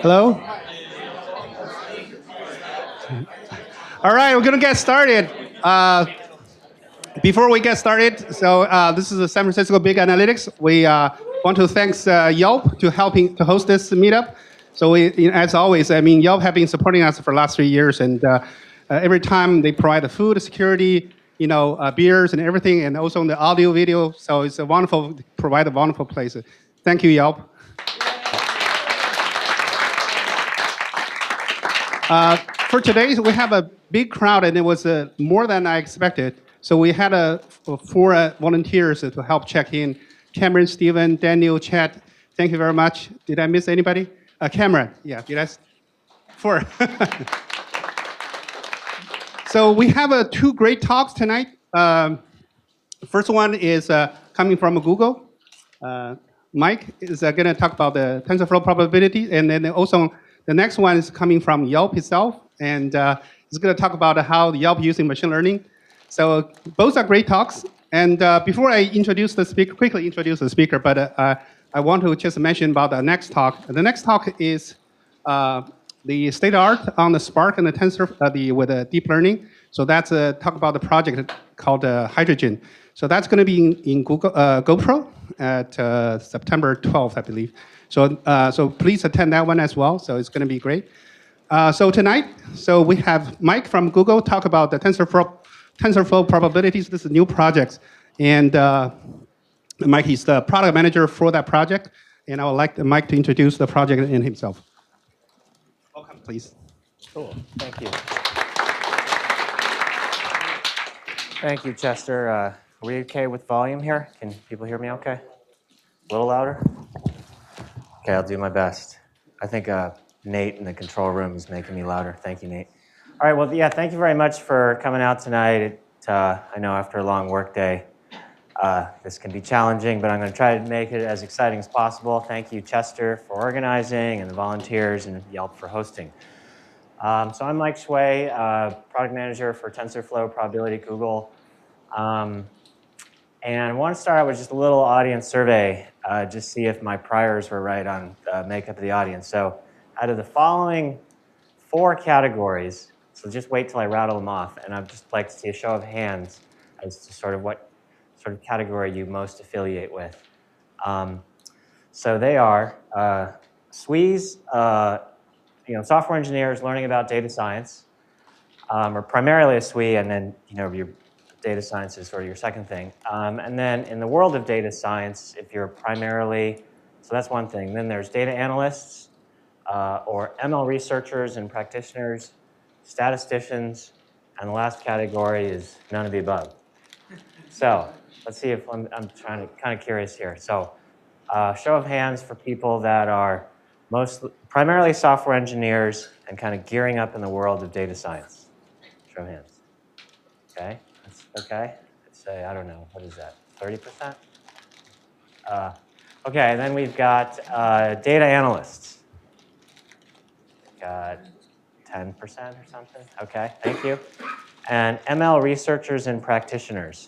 Hello? All right, we're going to get started. Before we get started, so this is the San Francisco Big Analytics. We want to thank Yelp to helping to host this meetup. So we, as always, I mean, Yelp have been supporting us for the last 3 years, and every time they provide the food, security, beers and everything, and also the audio, video. So it's a wonderful, provide a wonderful place. Thank you, Yelp. For today, we have a big crowd, and it was more than I expected. So we had 4 volunteers to help check in. Cameron, Steven, Daniel, Chad. Thank you very much. Did I miss anybody? Cameron, yeah, did I? 4. So we have 2 great talks tonight. First one is coming from Google. Mike is going to talk about the TensorFlow probability, and then also the next one is coming from Yelp itself, and he's going to talk about how Yelp using machine learning. So both are great talks. And before I introduce the speaker, quickly introduce the speaker, but I want to just mention about the next talk. The next talk is the state of art on the Spark and the Tensor with deep learning. So that's talk about the project called Hydrogen. So that's going to be in Google GoPro at September 12th, I believe. So please attend that one as well. So it's going to be great. So tonight, so we have Mike from Google talk about the TensorFlow probabilities. This is a new project, and Mike is the product manager for that project. And I would like Mike to introduce the project in himself. Welcome, please. Cool. Thank you. Thank you, Chester. Are we okay with volume here? Can people hear me okay? A little louder? Okay, I'll do my best. I think Nate in the control room is making me louder. Thank you, Nate. All right, well, yeah, thank you very much for coming out tonight. I know after a long work day, this can be challenging, but I'm going to try to make it as exciting as possible. Thank you, Chester, for organizing, and the volunteers, and Yelp for hosting. So I'm Mike Shui, product manager for TensorFlow Probability at Google. And I want to start out with just a little audience survey, just see if my priors were right on makeup of the audience. So out of the following 4 categories, so just wait till I rattle them off, and I'd just like to see a show of hands as to sort of what sort of category you most affiliate with. So they are SWEs, software engineers learning about data science, or primarily a SWE, and then your data science is sort of your second thing. And then in the world of data science, if you're primarily, so that's one thing. Then there's data analysts, or ML researchers and practitioners, statisticians, and the last category is none of the above. So let's see if I'm kind of curious here. So show of hands for people that are primarily software engineers and kind of gearing up in the world of data science. Show of hands. Okay, that's okay. Let's say, I don't know, what is that, 30%? Okay, then we've got data analysts. Got 10% or something. Okay, thank you. And ML researchers and practitioners.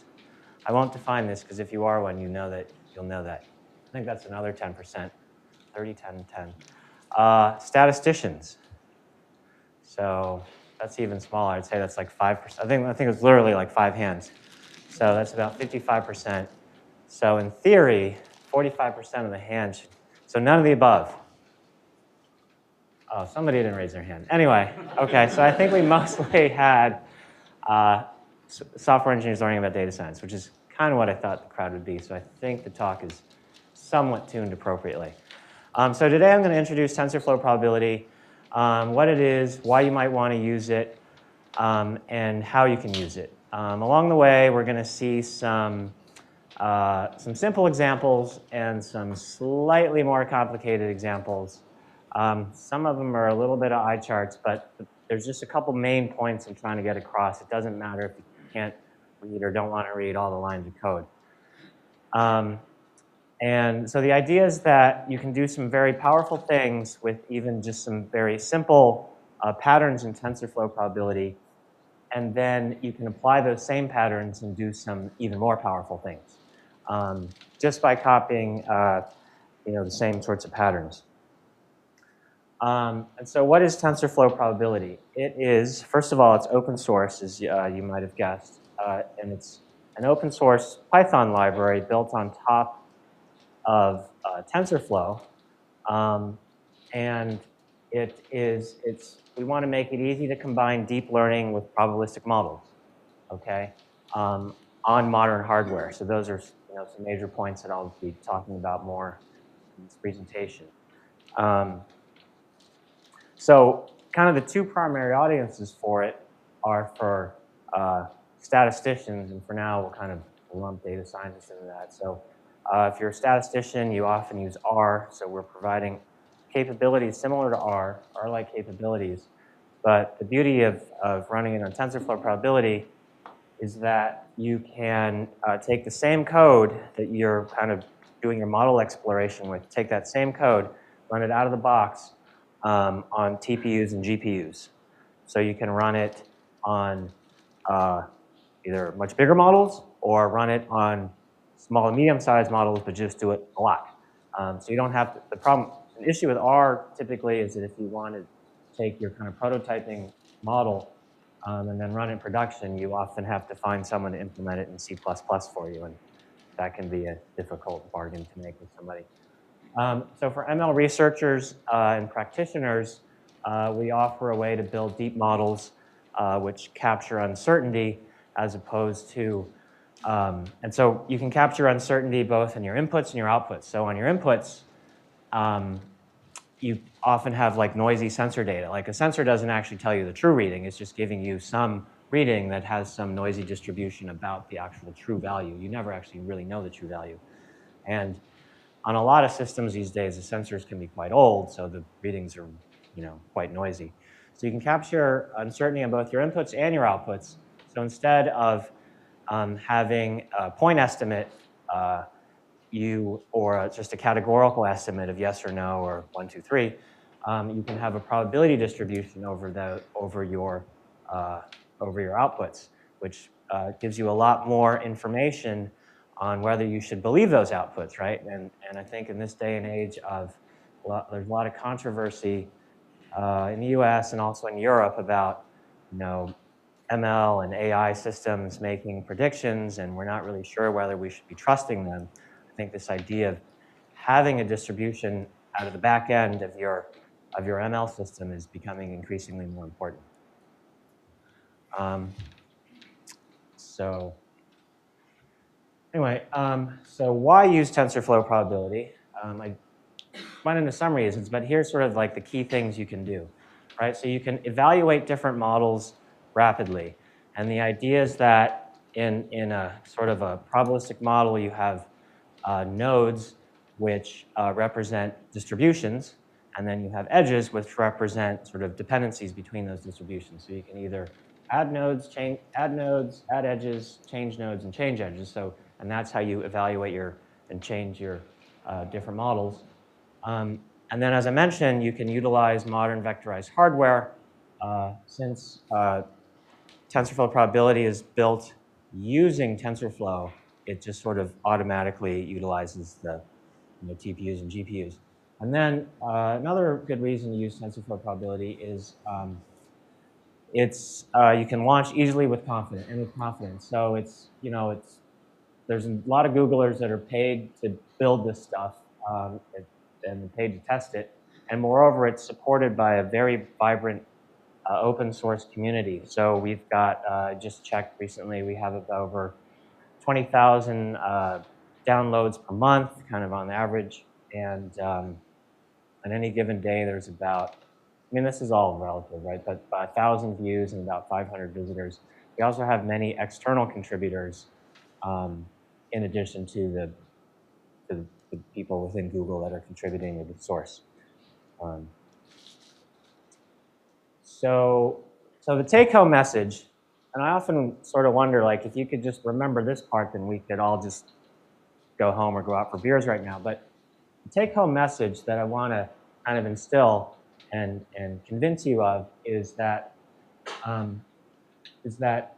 I won't define this because if you are one, you'll know that. I think that's another 10%. 30, 10, 10. Statisticians. So that's even smaller. I'd say that's like 5%. I think it's literally like 5 hands. So that's about 55%. So in theory, 45% of the hands. So none of the above. Oh, somebody didn't raise their hand. Anyway, okay, so I think we mostly had software engineers learning about data science, which is kind of what I thought the crowd would be. So I think the talk is somewhat tuned appropriately. So today I'm going to introduce TensorFlow Probability, what it is, why you might want to use it, and how you can use it. Along the way, we're going to see some simple examples and some slightly more complicated examples. Some of them are a little bit of eye charts, but there's just a couple main points I'm trying to get across. It doesn't matter if you can't read or don't want to read all the lines of code. And so the idea is that you can do some very powerful things with even just some very simple patterns in TensorFlow probability, and then you can apply those same patterns and do some even more powerful things just by copying the same sorts of patterns. And so what is TensorFlow Probability? It is, first of all, it's open source, as you might have guessed, and it's an open source Python library built on top of TensorFlow. And we want to make it easy to combine deep learning with probabilistic models, okay, on modern hardware. So those are some major points that I'll be talking about more in this presentation. So kind of the two primary audiences for it are for statisticians, and for now we'll kind of lump data scientists into that. So if you're a statistician, you often use R, so we're providing capabilities similar to R-like capabilities. But the beauty of running it on TensorFlow Probability is that you can take the same code that you're kind of doing your model exploration with, take that same code, run it out of the box on TPUs and GPUs. So you can run it on either much bigger models or run it on small and medium-sized models, but just do it a lot. So you don't have to, an issue with R typically is that if you want to take your kind of prototyping model and then run it in production, you often have to find someone to implement it in C++ for you, and that can be a difficult bargain to make with somebody. So for ML researchers and practitioners, we offer a way to build deep models which capture uncertainty as opposed to, and so you can capture uncertainty both in your inputs and your outputs. So on your inputs, you often have like noisy sensor data. Like a sensor doesn't actually tell you the true reading, it's just giving you some reading that has some noisy distribution about the actual true value. You never actually really know the true value. And on a lot of systems these days, the sensors can be quite old, so the readings are, quite noisy. So you can capture uncertainty on both your inputs and your outputs. So instead of having a point estimate, or just a categorical estimate of yes or no or 1, 2, 3, you can have a probability distribution over your outputs, which gives you a lot more information on whether you should believe those outputs, right? And I think in this day and age there's a lot of controversy in the US and also in Europe about, ML and AI systems making predictions, and we're not really sure whether we should be trusting them. I think this idea of having a distribution out of the back end of your ML system is becoming increasingly more important. So anyway, so why use TensorFlow Probability? I went into some reasons, but here's sort of like the key things you can do, right? So you can evaluate different models rapidly. And the idea is that in a sort of a probabilistic model, you have nodes which represent distributions, and then you have edges which represent sort of dependencies between those distributions. So you can either add nodes, add edges, change nodes, and change edges. So, and that's how you evaluate and change your different models. And then, as I mentioned, you can utilize modern vectorized hardware. Since TensorFlow Probability is built using TensorFlow, it just sort of automatically utilizes the TPUs and GPUs. And then another good reason to use TensorFlow Probability is you can launch easily with confidence. So there's a lot of Googlers that are paid to build this stuff and paid to test it. And moreover, it's supported by a very vibrant open source community. So we've got, just checked recently, we have about over 20,000 downloads per month, kind of on average. And on any given day, there's about, this is all relative, right? But 1,000 views and about 500 visitors. We also have many external contributors in addition to the people within Google that are contributing to the source. So the take-home message, and I often sort of wonder, like, if you could just remember this part, then we could all just go home or go out for beers right now. But the take-home message that I want to kind of instill and convince you of is that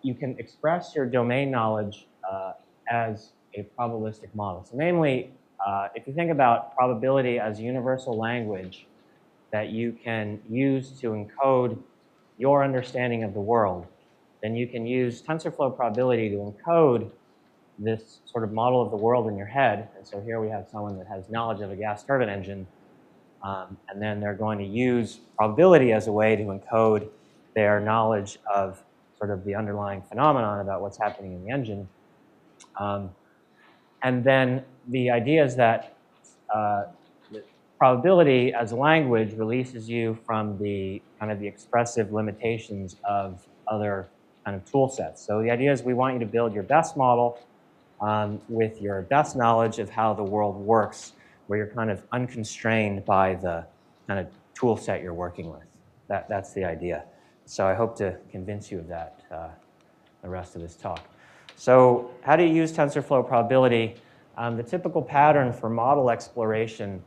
you can express your domain knowledge as a probabilistic model. So namely, if you think about probability as a universal language that you can use to encode your understanding of the world, then you can use TensorFlow Probability to encode this sort of model of the world in your head. And so here we have someone that has knowledge of a gas turbine engine, and then they're going to use probability as a way to encode their knowledge of sort of the underlying phenomenon about what's happening in the engine. And then the idea is that the probability as a language releases you from the kind of the expressive limitations of other kind of tool sets. So the idea is we want you to build your best model with your best knowledge of how the world works, where you're kind of unconstrained by the kind of tool set you're working with. That's the idea. So I hope to convince you of that the rest of this talk. So how do you use TensorFlow Probability? The typical pattern for model exploration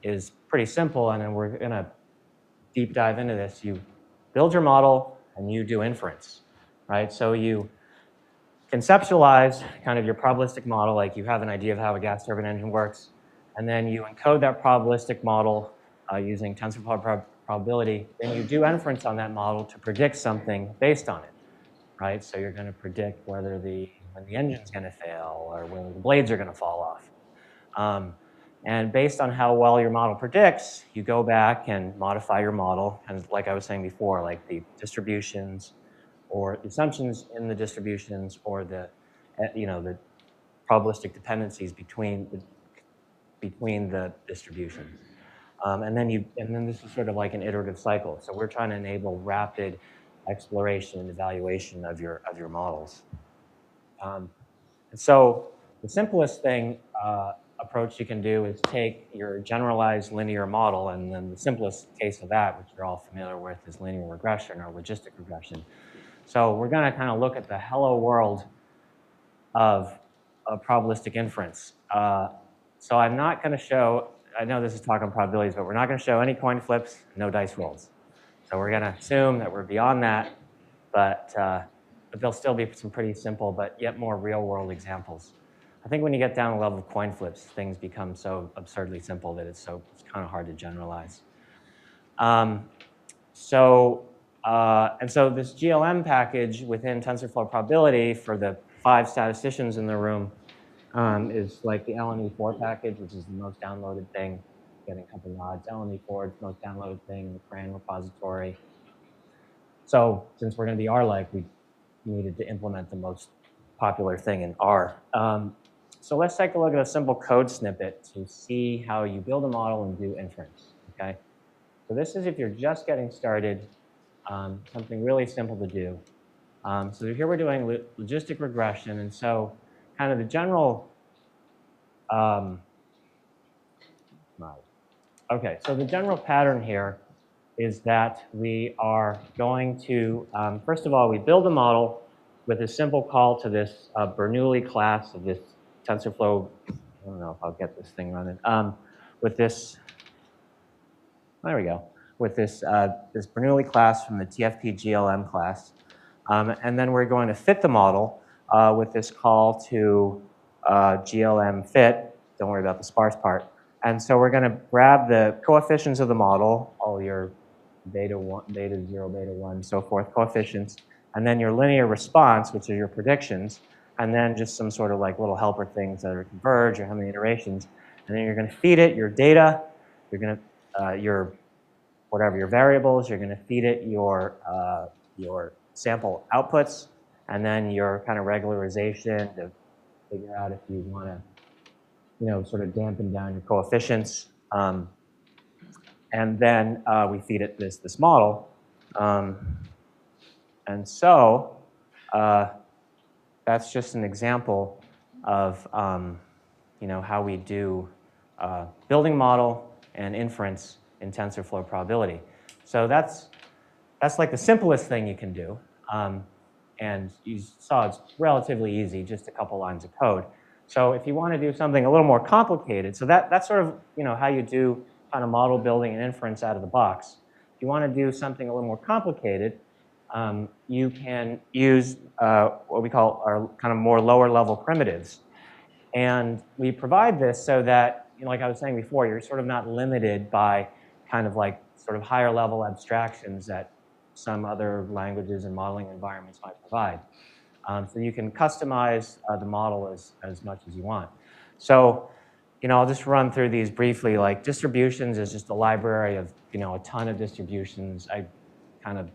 is pretty simple, and then we're going to deep dive into this. You build your model, and you do inference, right? So you conceptualize kind of your probabilistic model, like you have an idea of how a gas turbine engine works, and then you encode that probabilistic model using TensorFlow Probability. Then you do inference on that model to predict something based on it, right? So you're going to predict whether when the engine's going to fail or whether the blades are going to fall off. And based on how well your model predicts, you go back and modify your model. And like I was saying before, like the distributions or the assumptions in the distributions or the probabilistic dependencies between the distributions. And then this is sort of like an iterative cycle. So we're trying to enable rapid exploration and evaluation of your models. And so the simplest approach you can do is take your generalized linear model, and then the simplest case of that, which you're all familiar with, is linear regression or logistic regression. So we're going to kind of look at the hello world of probabilistic inference. So I'm not going to show, I know this is talking probabilities, but we're not going to show any coin flips, no dice rolls. So we're going to assume that we're beyond that, but there'll still be some pretty simple but yet more real-world examples. I think when you get down to the level of coin flips, things become so absurdly simple that it's kind of hard to generalize. And so this GLM package within TensorFlow Probability for the 5 statisticians in the room is like the LME4 package, which is the most downloaded thing. Getting a couple nods. LME4 is the most downloaded thing in the CRAN repository. So since we're going to be R-like, we needed to implement the most popular thing in R. So let's take a look at a simple code snippet to see how you build a model and do inference. Okay. So this is if you're just getting started, something really simple to do. So here we're doing logistic regression, and so kind of the general. Okay, so the general pattern here is that we are going to, first of all, we build a model with a simple call to this Bernoulli class of this TensorFlow. I don't know if I'll get this thing running. With this, there we go. With this this Bernoulli class from the TFP GLM class, and then we're going to fit the model with this call to GLM fit. Don't worry about the sparse part. And so we're going to grab the coefficients of the model, all your beta 1, beta 0, beta 1, so forth, coefficients, and then your linear response, which are your predictions, and then just some sort of like little helper things that are converge or how many iterations. And then you're going to feed it your data, you're going to, your variables, you're going to feed it your sample outputs, and then your kind of regularization to figure out if you want to sort of dampen down your coefficients. And then we feed it this model. And so that's just an example of how we do building model and inference in TensorFlow Probability. So that's like the simplest thing you can do. And you saw it's relatively easy, just a couple lines of code. So if you want to do something a little more complicated, so that's sort of how you do kind of model building and inference out of the box. If you want to do something a little more complicated, you can use what we call our kind of more lower level primitives. And we provide this so that, like I was saying before, you're sort of not limited by kind of like sort of higher level abstractions that some other languages and modeling environments might provide. So you can customize the model as much as you want. So, I'll just run through these briefly. Like distributions is just a library of, a ton of distributions. I kind of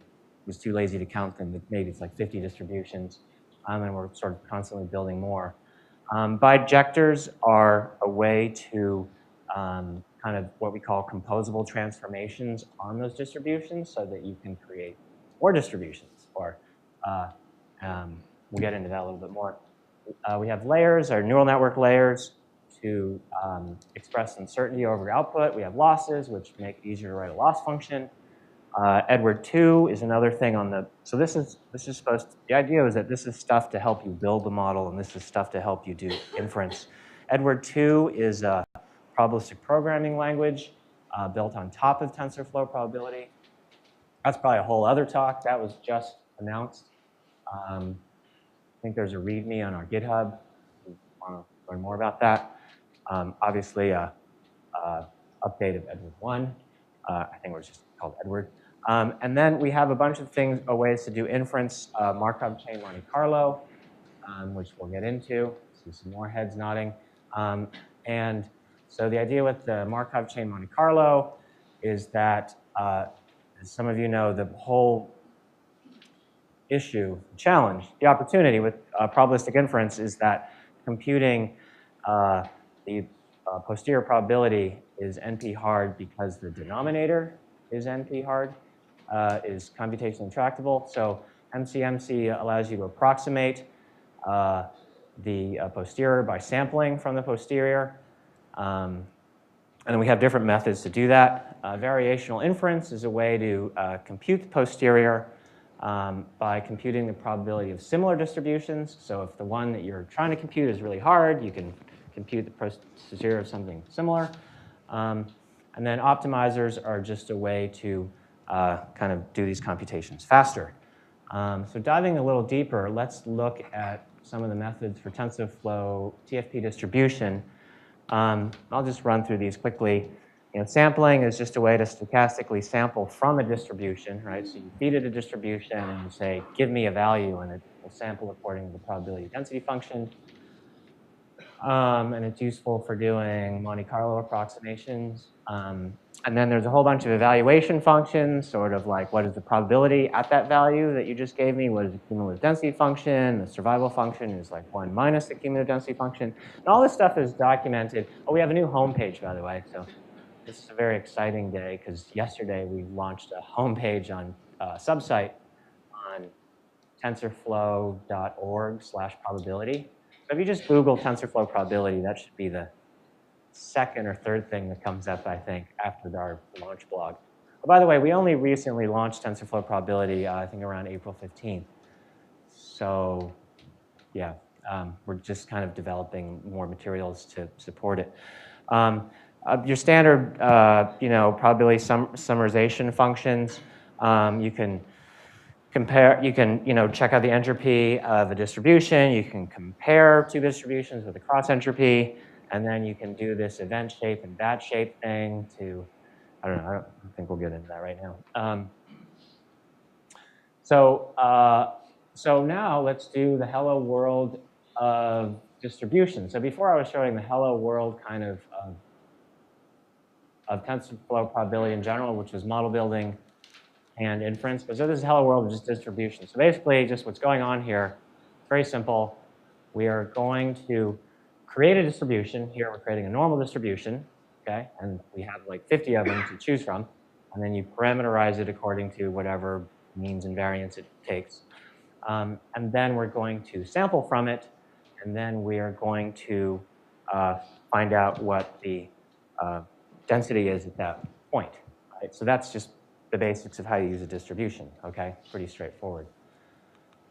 was too lazy to count them, but maybe it's like 50 distributions, and we're sort of constantly building more. Bijectors are a way to kind of what we call composable transformations on those distributions so that you can create more distributions, or we'll get into that a little bit more. We have layers, or neural network layers, to express uncertainty over output. We have losses, which make it easier to write a loss function. Edward 2 is another thing on the, so this is supposed to, the idea is that this is stuff to help you build the model, and this is stuff to help you do inference. Edward 2 is a probabilistic programming language built on top of TensorFlow Probability. That's probably a whole other talk. That was just announced. I think there's a README on our GitHub if you want to learn more about that. Obviously, update of Edward 1. I think it was just called Edward. And then we have a bunch of things, ways to do inference, Markov chain Monte Carlo, which we'll get into. See some more heads nodding. And so the idea with the Markov chain Monte Carlo is that, as some of you know, the whole issue, challenge, the opportunity with probabilistic inference is that computing the posterior probability is NP hard because the denominator is NP hard, is computationally intractable. So MCMC allows you to approximate the posterior by sampling from the posterior. And then we have different methods to do that. Variational inference is a way to compute the posterior by computing the probability of similar distributions. So if the one that you're trying to compute is really hard, you can compute the posterior of something similar. And then optimizers are just a way to kind of do these computations faster. So diving a little deeper, let's look at some of the methods for TensorFlow TFP distribution. I'll just run through these quickly. Sampling is just a way to stochastically sample from a distribution, right? So you feed it a distribution and you say, give me a value, and it will sample according to the probability density function. And it's useful for doing Monte Carlo approximations. And then there's a whole bunch of evaluation functions, sort of like what is the probability at that value that you just gave me? What is the cumulative density function? The survival function is like 1 minus the cumulative density function. And all this stuff is documented. Oh, we have a new homepage, by the way. So this is a very exciting day because yesterday we launched a homepage on subsite on tensorflow.org/probability. So if you just Google TensorFlow Probability, that should be the second or third thing that comes up, I think, after our launch blog. Oh, by the way, we only recently launched TensorFlow Probability, I think around April 15th. So yeah, we're just kind of developing more materials to support it. Your standard, probability summarization functions, you can compare, you can, check out the entropy of a distribution. You can compare two distributions with a cross entropy, and then you can do this event shape and batch shape thing to, I don't know, I don't think we'll get into that right now. So now let's do the hello world of distribution. So before I was showing the hello world kind of TensorFlow probability in general, which was model building and inference. But so this is hello world of just distribution. So basically, just what's going on here, very simple. We are going to create a distribution. Here we're creating a normal distribution, okay? And we have like 50 of them to choose from. And then you parameterize it according to whatever means and variance it takes. And then we're going to sample from it. And then we are going to find out what the density is at that point. Right? So that's just the basics of how you use a distribution, okay? Pretty straightforward.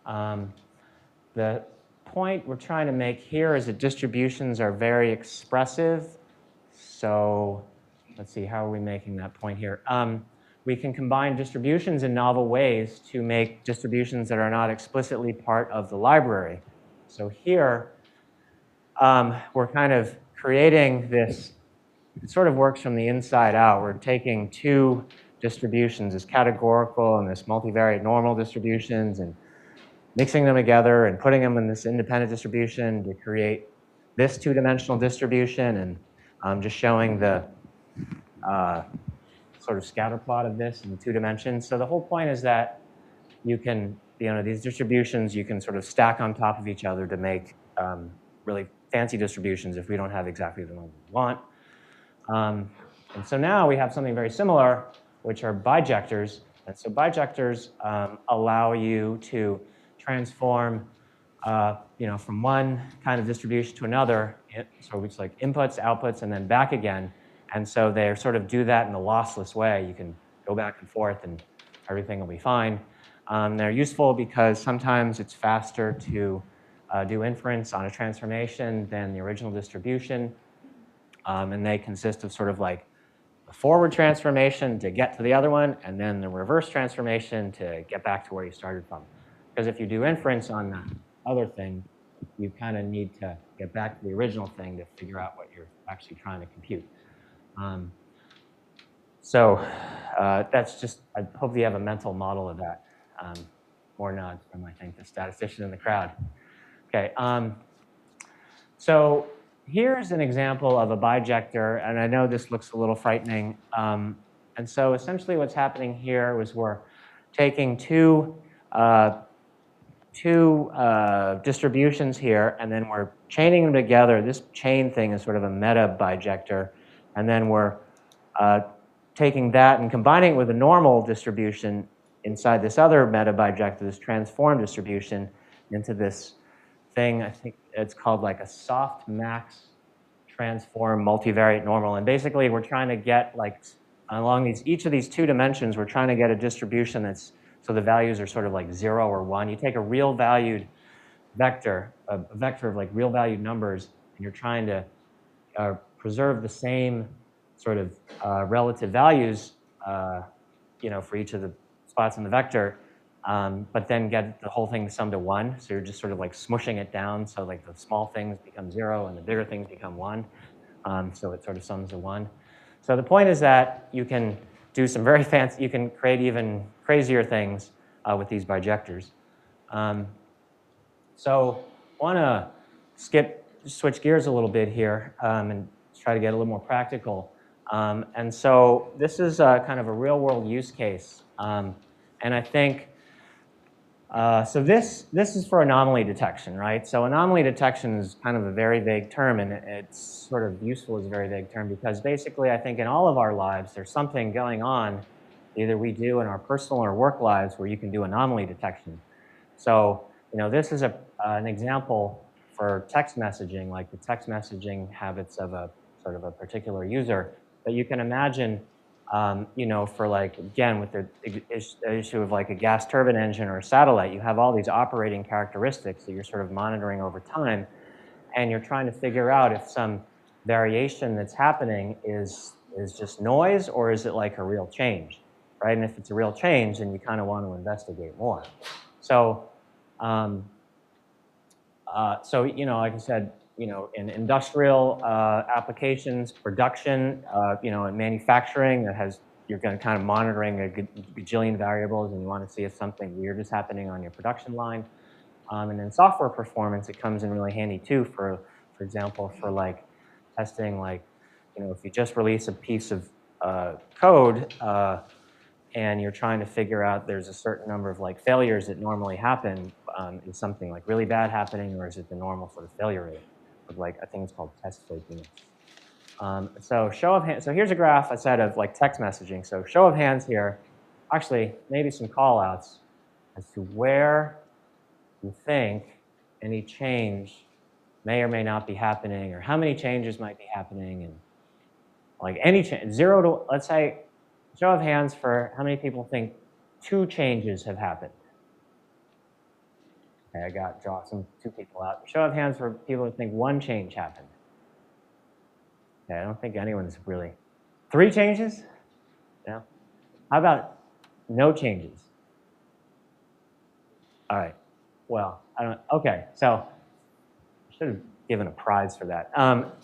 The point we're trying to make here is that distributions are very expressive. So let's see, how are we making that point here? We can combine distributions in novel ways to make distributions that are not explicitly part of the library. So here, we're kind of creating this. It sort of works from the inside out. We're taking two distributions, this categorical and this multivariate normal distributions, and mixing them together and putting them in this independent distribution to create this two-dimensional distribution, and just showing the sort of scatter plot of this in 2 dimensions. So the whole point is that you can, these distributions you can sort of stack on top of each other to make really fancy distributions if we don't have exactly the one we want. And so now we have something very similar, which are bijectors. And so bijectors allow you to transform from one kind of distribution to another, so it's like inputs, outputs, and then back again. And so they sort of do that in a lossless way. You can go back and forth and everything will be fine. They're useful because sometimes it's faster to do inference on a transformation than the original distribution. And they consist of sort of like the forward transformation to get to the other one, and then the reverse transformation to get back to where you started from. Because if you do inference on the other thing, you kind of need to get back to the original thing to figure out what you're actually trying to compute. That's just, I hope you have a mental model of that. More nods from, I think, the statistician in the crowd. Okay, so here's an example of a bijector, and I know this looks a little frightening. And so essentially what's happening here was we're taking two distributions here, and then we're chaining them together. This chain thing is sort of a meta bijector, and then we're taking that and combining it with a normal distribution inside this other meta bijector, this transform distribution, into this thing. I think it's called like a soft max transform multivariate normal. And basically we're trying to get like along each of these 2 dimensions, we're trying to get a distribution that's, so the values are sort of like 0 or 1. You take a real valued vector, a vector of like real valued numbers, and you're trying to preserve the same sort of relative values, for each of the spots in the vector, but then get the whole thing summed to 1. So you're just sort of like smushing it down, so like the small things become 0 and the bigger things become 1. So it sort of sums to 1. So the point is that you can do some very fancy, you can create even crazier things with these bijectors. So I want to switch gears a little bit here and try to get a little more practical. And so this is kind of a real-world use case. And I think, so this is for anomaly detection, right? So anomaly detection is kind of a very vague term, and it's sort of useful as a very vague term because basically I think in all of our lives there's something going on, either we do in our personal or work lives, where you can do anomaly detection. So this is an example for text messaging, like the text messaging habits of a sort of a particular user. But you can imagine, for like, again, with the issue of like a gas turbine engine or a satellite, you have all these operating characteristics that you're sort of monitoring over time, and you're trying to figure out if some variation that's happening is just noise, or is it like a real change, right? And if it's a real change, then you kind of want to investigate more. So, like I said, in industrial applications, production, in manufacturing, you're going to kind of monitoring a gajillion variables, and you want to see if something weird is happening on your production line. And in software performance, it comes in really handy too. For example, for like testing, like if you just release a piece of code and you're trying to figure out there's a certain number of like failures that normally happen, is something like really bad happening, or is it the normal sort of failure rate? Like, I think it's called test flakiness. So show of hands. So here's a graph I said of like text messaging. So show of hands here. Actually, maybe some call outs as to where you think any change may or may not be happening, or how many changes might be happening, and like any change, 0 to, let's say, show of hands for how many people think 2 changes have happened. Okay, I got draw some 2 people out. Show of hands for people who think 1 change happened. Okay, I don't think anyone's really. 3 changes? No. How about no changes? All right. Well, I don't. Okay, so I should have given a prize for that.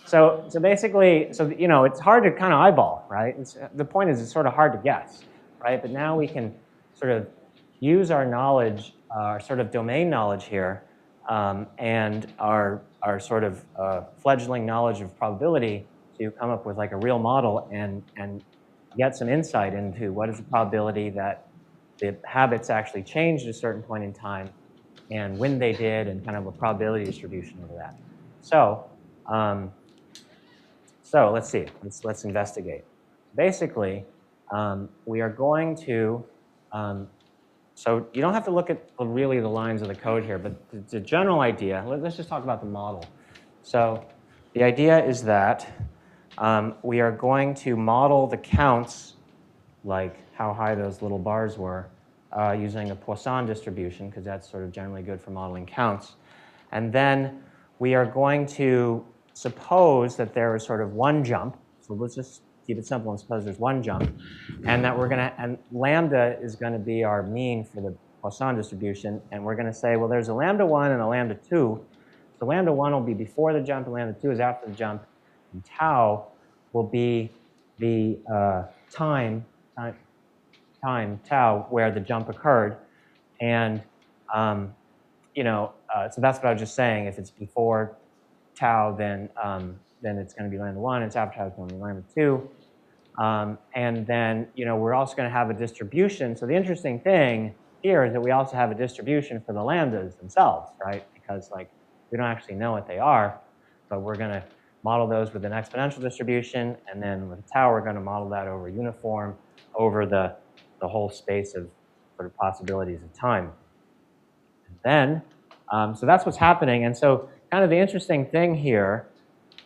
So basically, you know, it's hard to kind of eyeball, right? The point is, it's sort of hard to guess, right? But now we can sort of use our knowledge, our sort of domain knowledge here, and our sort of fledgling knowledge of probability to come up with like a real model and get some insight into what is the probability that the habits actually changed at a certain point in time, and when they did, and kind of a probability distribution over that. So, so let's see. Let's investigate. Basically, we are going to. So you don't have to look at really the lines of the code here, but the general idea. Let's just talk about the model. So the idea is that we are going to model the counts, like how high those little bars were, using a Poisson distribution, because that's sort of generally good for modeling counts. And then we are going to suppose that there is sort of one jump. So let's just keep it simple and suppose there's one jump. And that we're going to, and lambda is going to be our mean for the Poisson distribution. And we're going to say, well, there's a lambda 1 and a lambda 2. So lambda 1 will be before the jump, and lambda 2 is after the jump. And tau will be the time tau where the jump occurred. And you know, so that's what I was just saying. If it's before tau, then it's going to be lambda 1. It's after tau, it's going to be lambda 2. And then, you know, we're also going to have a distribution. So the interesting thing here is that we also have a distribution for the lambdas themselves, right? Because like we don't actually know what they are, but we're going to model those with an exponential distribution, and then with tau, we're going to model that over uniform over the whole space of sort of possibilities of time. And then, so that's what's happening. And so kind of the interesting thing here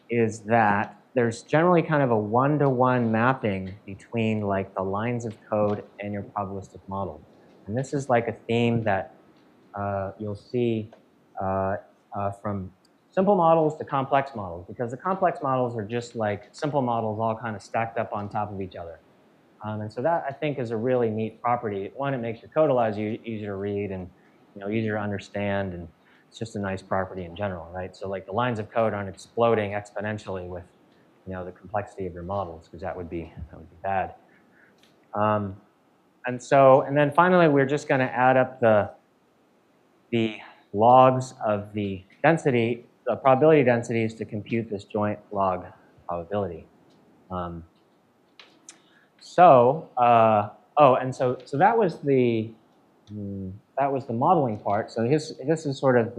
is that there's generally kind of a one-to-one mapping between like the lines of code and your probabilistic model. And this is like a theme that you'll see from simple models to complex models, because the complex models are just like simple models all kind of stacked up on top of each other. And so that, I think, is a really neat property. One, it makes your code a lot easier to read and, you know, easier to understand, and it's just a nice property in general, right? So like the lines of code aren't exploding exponentially with, you know, the complexity of your models, because that would be bad. And then finally, we're just going to add up the logs of the density, the probability densities, to compute this joint log probability. So that was the modeling part. So this is sort of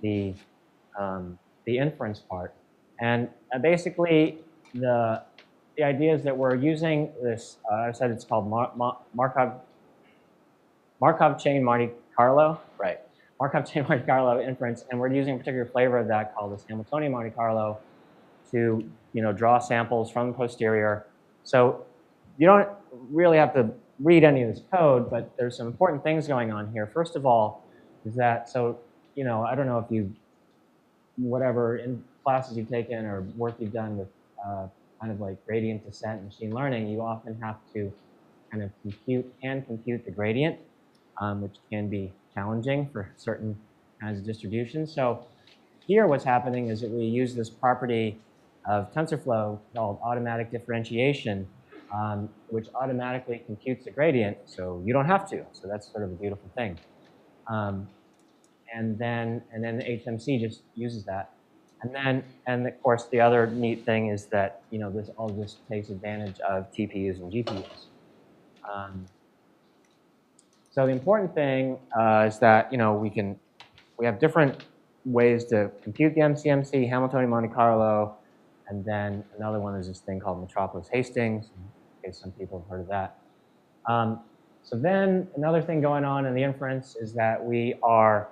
the inference part, and basically the idea is that we're using this. I said it's called Markov chain Monte Carlo, right? Markov chain Monte Carlo inference, and we're using a particular flavor of that called this Hamiltonian Monte Carlo to, you know, draw samples from the posterior. So you don't really have to read any of this code, but there's some important things going on here. First of all, is that, so, you know, I don't know if you, whatever in classes you've taken or work you've done with kind of like gradient descent and machine learning, you often have to kind of compute the gradient, which can be challenging for certain kinds of distributions. So here what's happening is that we use this property of TensorFlow called automatic differentiation, which automatically computes the gradient, so you don't have to. So that's sort of a beautiful thing. And then the HMC just uses that. And of course, the other neat thing is that, you know, this all just takes advantage of TPUs and GPUs. So the important thing is that, you know, we have different ways to compute the MCMC, Hamiltonian Monte Carlo, and then another one is this thing called Metropolis Hastings, in case some people have heard of that. So then another thing going on in the inference is that we are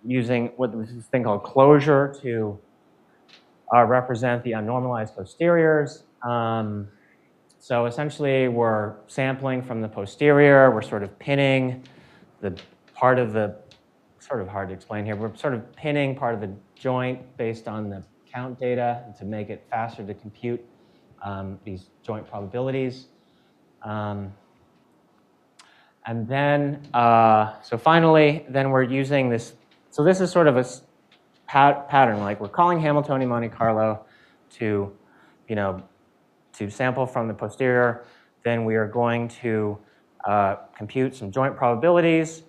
using this thing called closure to represent the unnormalized posteriors. So essentially, we're sampling from the posterior. We're sort of pinning the part of the, sort of hard to explain here. We're sort of pinning part of the joint based on the count data to make it faster to compute these joint probabilities. And then, so finally, then we're using this. So this is sort of a pattern, like we're calling Hamiltonian Monte Carlo to, to sample from the posterior, then we are going to compute some joint probabilities,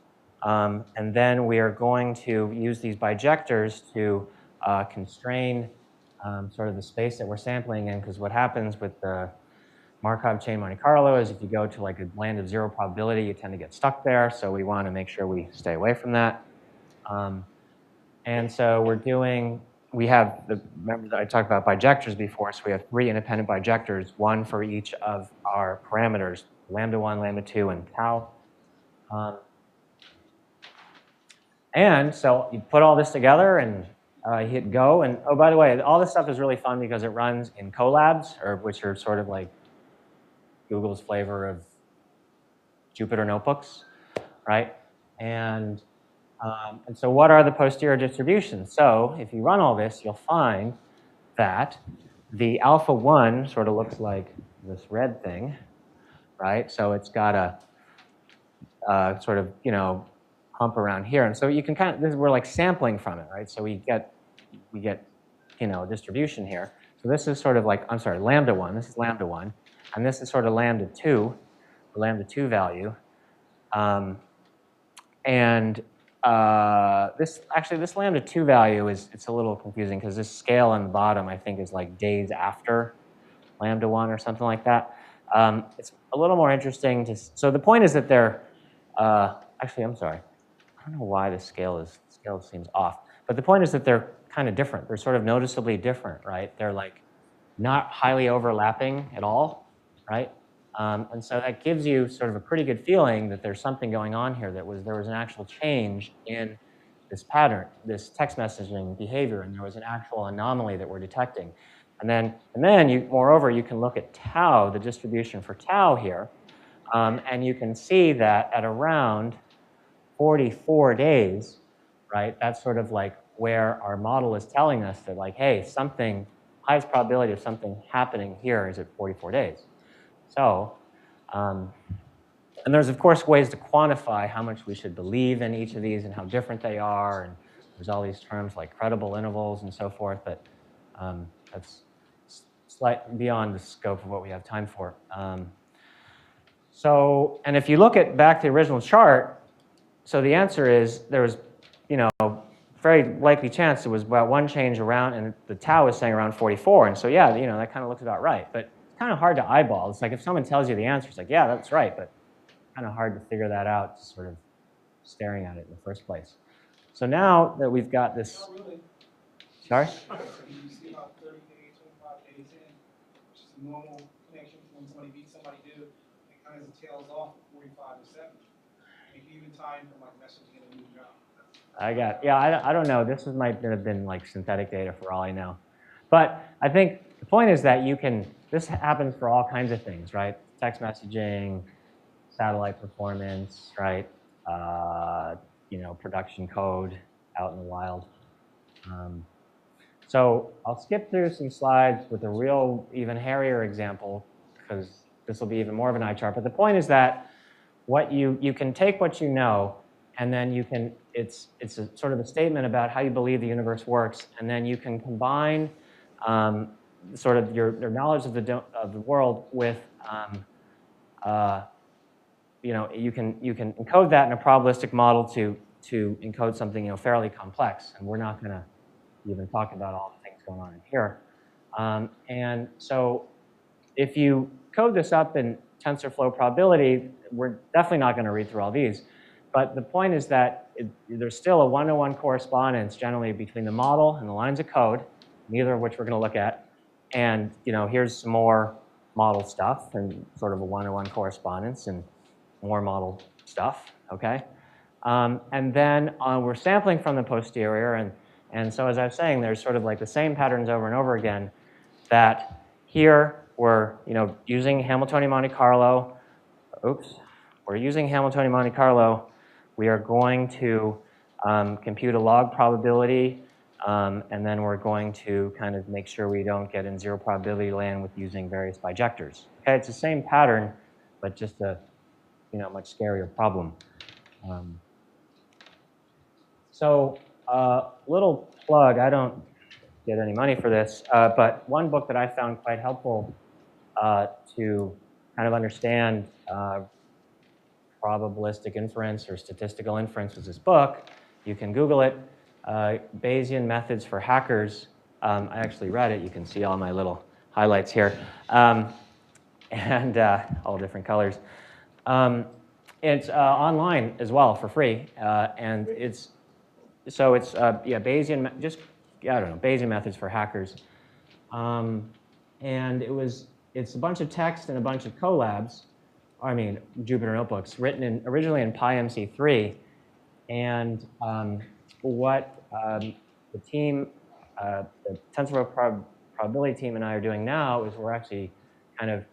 and then we are going to use these bijectors to constrain sort of the space that we're sampling in, because what happens with the Markov chain Monte Carlo is if you go to like a land of 0 probability, you tend to get stuck there, so we want to make sure we stay away from that. And so we have, remember that I talked about bijectors before, so we have 3 independent bijectors, one for each of our parameters, lambda 1, lambda 2, and tau. And so you put all this together and you hit go, and oh, by the way, all this stuff is really fun because it runs in collabs, which are sort of like Google's flavor of Jupyter notebooks, right? And so what are the posterior distributions? So if you run all this, you'll find that the alpha 1 sort of looks like this red thing, right? So it's got a sort of, hump around here. And so you can we're like sampling from it, right? So we get a distribution here. So this is sort of like, I'm sorry, lambda 1. This is lambda 1. And this is sort of lambda 2, the lambda 2 value. This lambda 2 value it's a little confusing because this scale on the bottom, I think, is like days after lambda 1 or something like that. It's a little more interesting so the point is that they're, actually, I'm sorry. I don't know why the scale seems off. But the point is that they're kind of different. They're sort of noticeably different, right? They're like not highly overlapping at all, right? And so that gives you sort of a pretty good feeling that there's something going on here, there was an actual change in this pattern, this text messaging behavior, and there was an actual anomaly that we're detecting. And then moreover, you can look at tau, the distribution for tau here, and you can see that at around 44 days, right, that's sort of like where our model is telling us that, like, hey, highest probability of something happening here is at 44 days. So, and there's, of course, ways to quantify how much we should believe in each of these and how different they are, and there's all these terms like credible intervals and so forth, but that's slightly beyond the scope of what we have time for. And if you look back to the original chart, so the answer is there was, very likely chance it was about 1 change around, and the tau is saying around 44. And so, yeah, that kind of looks about right. But it's kind of hard to eyeball. It's like if someone tells you the answer, it's like, yeah, that's right. But kind of hard to figure that out, just sort of staring at it in the first place. So now that we've got this. Not really. Sorry? You see about 30 days, 25 days in, which is a normal connection when somebody beats somebody new. It kind of tails off at 45 to 70. Maybe even time for like messaging in a new job. I don't know. This might have been like synthetic data for all I know. But I think the point is that this happens for all kinds of things, right? Text messaging, satellite performance, right? Production code out in the wild. So I'll skip through some slides with a real even hairier example, because this will be even more of an eye chart. But the point is that you can take what you know, and then it's a sort of a statement about how you believe the universe works, and then you can combine sort of your knowledge of the world with you can encode that in a probabilistic model to encode something fairly complex, and we're not going to even talk about all the things going on in here. And so if you code this up in TensorFlow Probability, we're definitely not going to read through all these. But the point is that there's still a one-to-one correspondence generally between the model and the lines of code, neither of which we're going to look at. And here's some more model stuff and sort of a one-to-one correspondence and more model stuff, okay? And then we're sampling from the posterior. And so as I was saying, there's sort of like the same patterns over and over again, that here we're using Hamiltonian Monte Carlo. Oops. We're using Hamiltonian Monte Carlo. We are going to compute a log probability, and then we're going to kind of make sure we don't get in 0 probability land with using various bijectors. Okay, it's the same pattern, but just a much scarier problem. So little plug. I don't get any money for this, but one book that I found quite helpful to kind of understand probabilistic inference or statistical inference was this book. You can Google it, Bayesian Methods for Hackers. I actually read it. You can see all my little highlights here, and all different colors. It's online as well for free, and it's yeah, Bayesian, I don't know, Bayesian Methods for Hackers. And it's a bunch of text and a bunch of collabs, I mean, Jupyter Notebooks, written originally in PyMC3. And what the team, the TensorFlow Probability team and I are doing now is we're actually kind of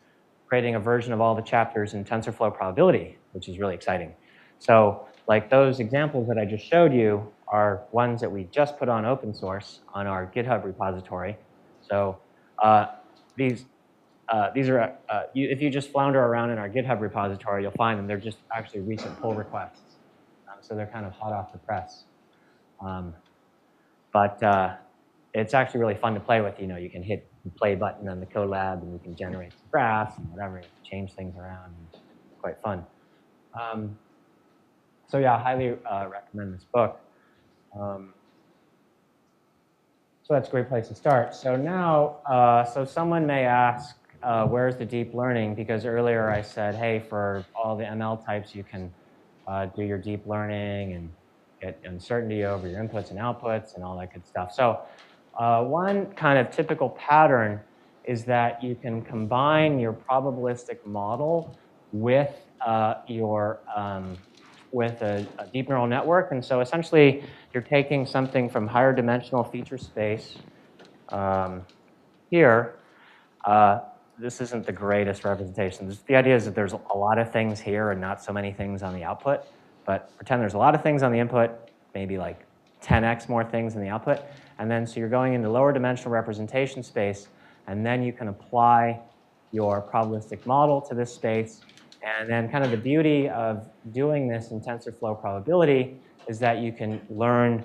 creating a version of all the chapters in TensorFlow Probability, which is really exciting. So like those examples that I just showed you are ones that we just put on open source on our GitHub repository. So these are, if you just flounder around in our GitHub repository, you'll find them. They're just actually recent pull requests. So they're kind of hot off the press. But it's actually really fun to play with. You know, you can hit the play button on the Colab, and you can generate some graphs and whatever, change things around. It's quite fun. So yeah, I highly recommend this book. So that's a great place to start. So now, so someone may ask, where's the deep learning? Because earlier I said, hey, for all the ML types, you can do your deep learning and get uncertainty over your inputs and outputs and all that good stuff. So one kind of typical pattern is that you can combine your probabilistic model with with a deep neural network. And so essentially, you're taking something from higher dimensional feature space here. This isn't the greatest representation. The idea is that there's a lot of things here and not so many things on the output. But pretend there's a lot of things on the input, maybe like 10x more things in the output. And then so you're going into lower dimensional representation space, and then you can apply your probabilistic model to this space. And then kind of the beauty of doing this in TensorFlow Probability is that you can learn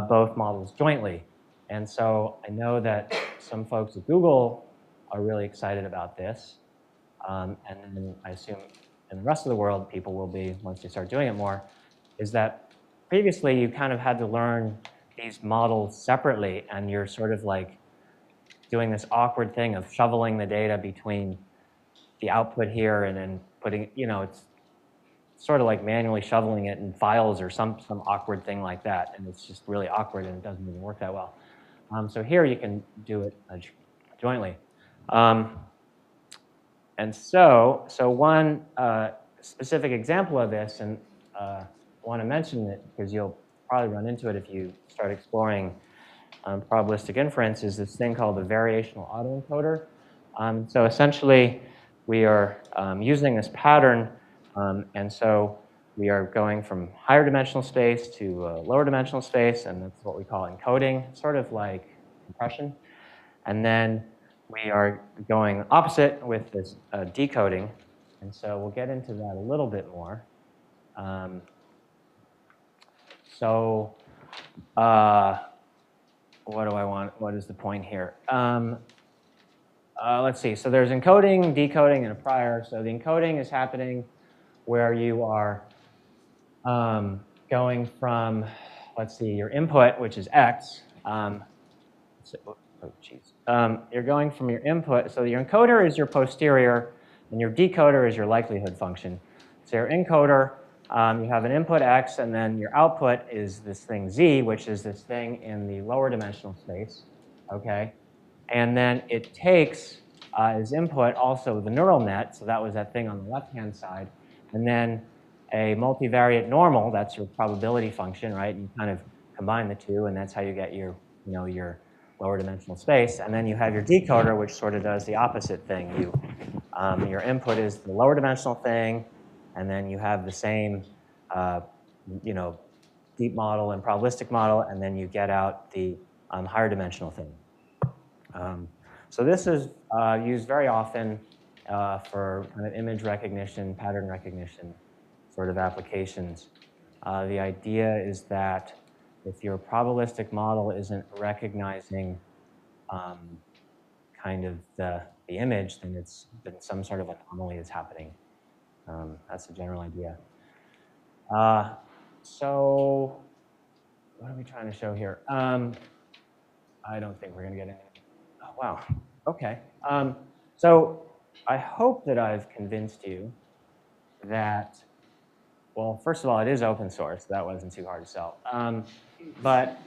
both models jointly. And so I know that some folks at Google are really excited about this. And then I assume in the rest of the world, people will be, once they start doing it more, is that previously you kind of had to learn these models separately, and you're sort of like doing this awkward thing of shoveling the data between the output here and then putting, you know, it's sort of like manually shoveling it in files or some awkward thing like that. And it's just really awkward and it doesn't even work that well. So here you can do it jointly. And so one specific example of this, and I want to mention it because you'll probably run into it if you start exploring probabilistic inference, is this thing called the variational autoencoder. So essentially, we are using this pattern, and so we are going from higher dimensional space to lower dimensional space, and that's what we call encoding, sort of like compression. And then we are going opposite with this decoding, and so we'll get into that a little bit more. What do I want? What is the point here? Let's see. So there's encoding, decoding, and a prior. So the encoding is happening where you are going from, let's see, your input, which is x. You're going from your input. So your encoder is your posterior, and your decoder is your likelihood function. So your encoder, you have an input x, and then your output is this thing z, which is this thing in the lower dimensional space. Okay, and then it takes as input also the neural net. So that was that thing on the left-hand side, and then a multivariate normal. That's your probability function, right? You kind of combine the two, and that's how you get your, you know, your lower dimensional space. And then you have your decoder, which sort of does the opposite thing. Your input is the lower dimensional thing, and then you have the same, you know, deep model and probabilistic model, and then you get out the higher dimensional thing. So this is used very often for kind of image recognition, pattern recognition sort of applications. The idea is that if your probabilistic model isn't recognizing kind of the image, then it's been some sort of anomaly is happening. That's the general idea. So what are we trying to show here? I don't think we're going to get any. Oh, wow. OK. So I hope that I've convinced you that, well, first of all, it is open source. That wasn't too hard to sell. But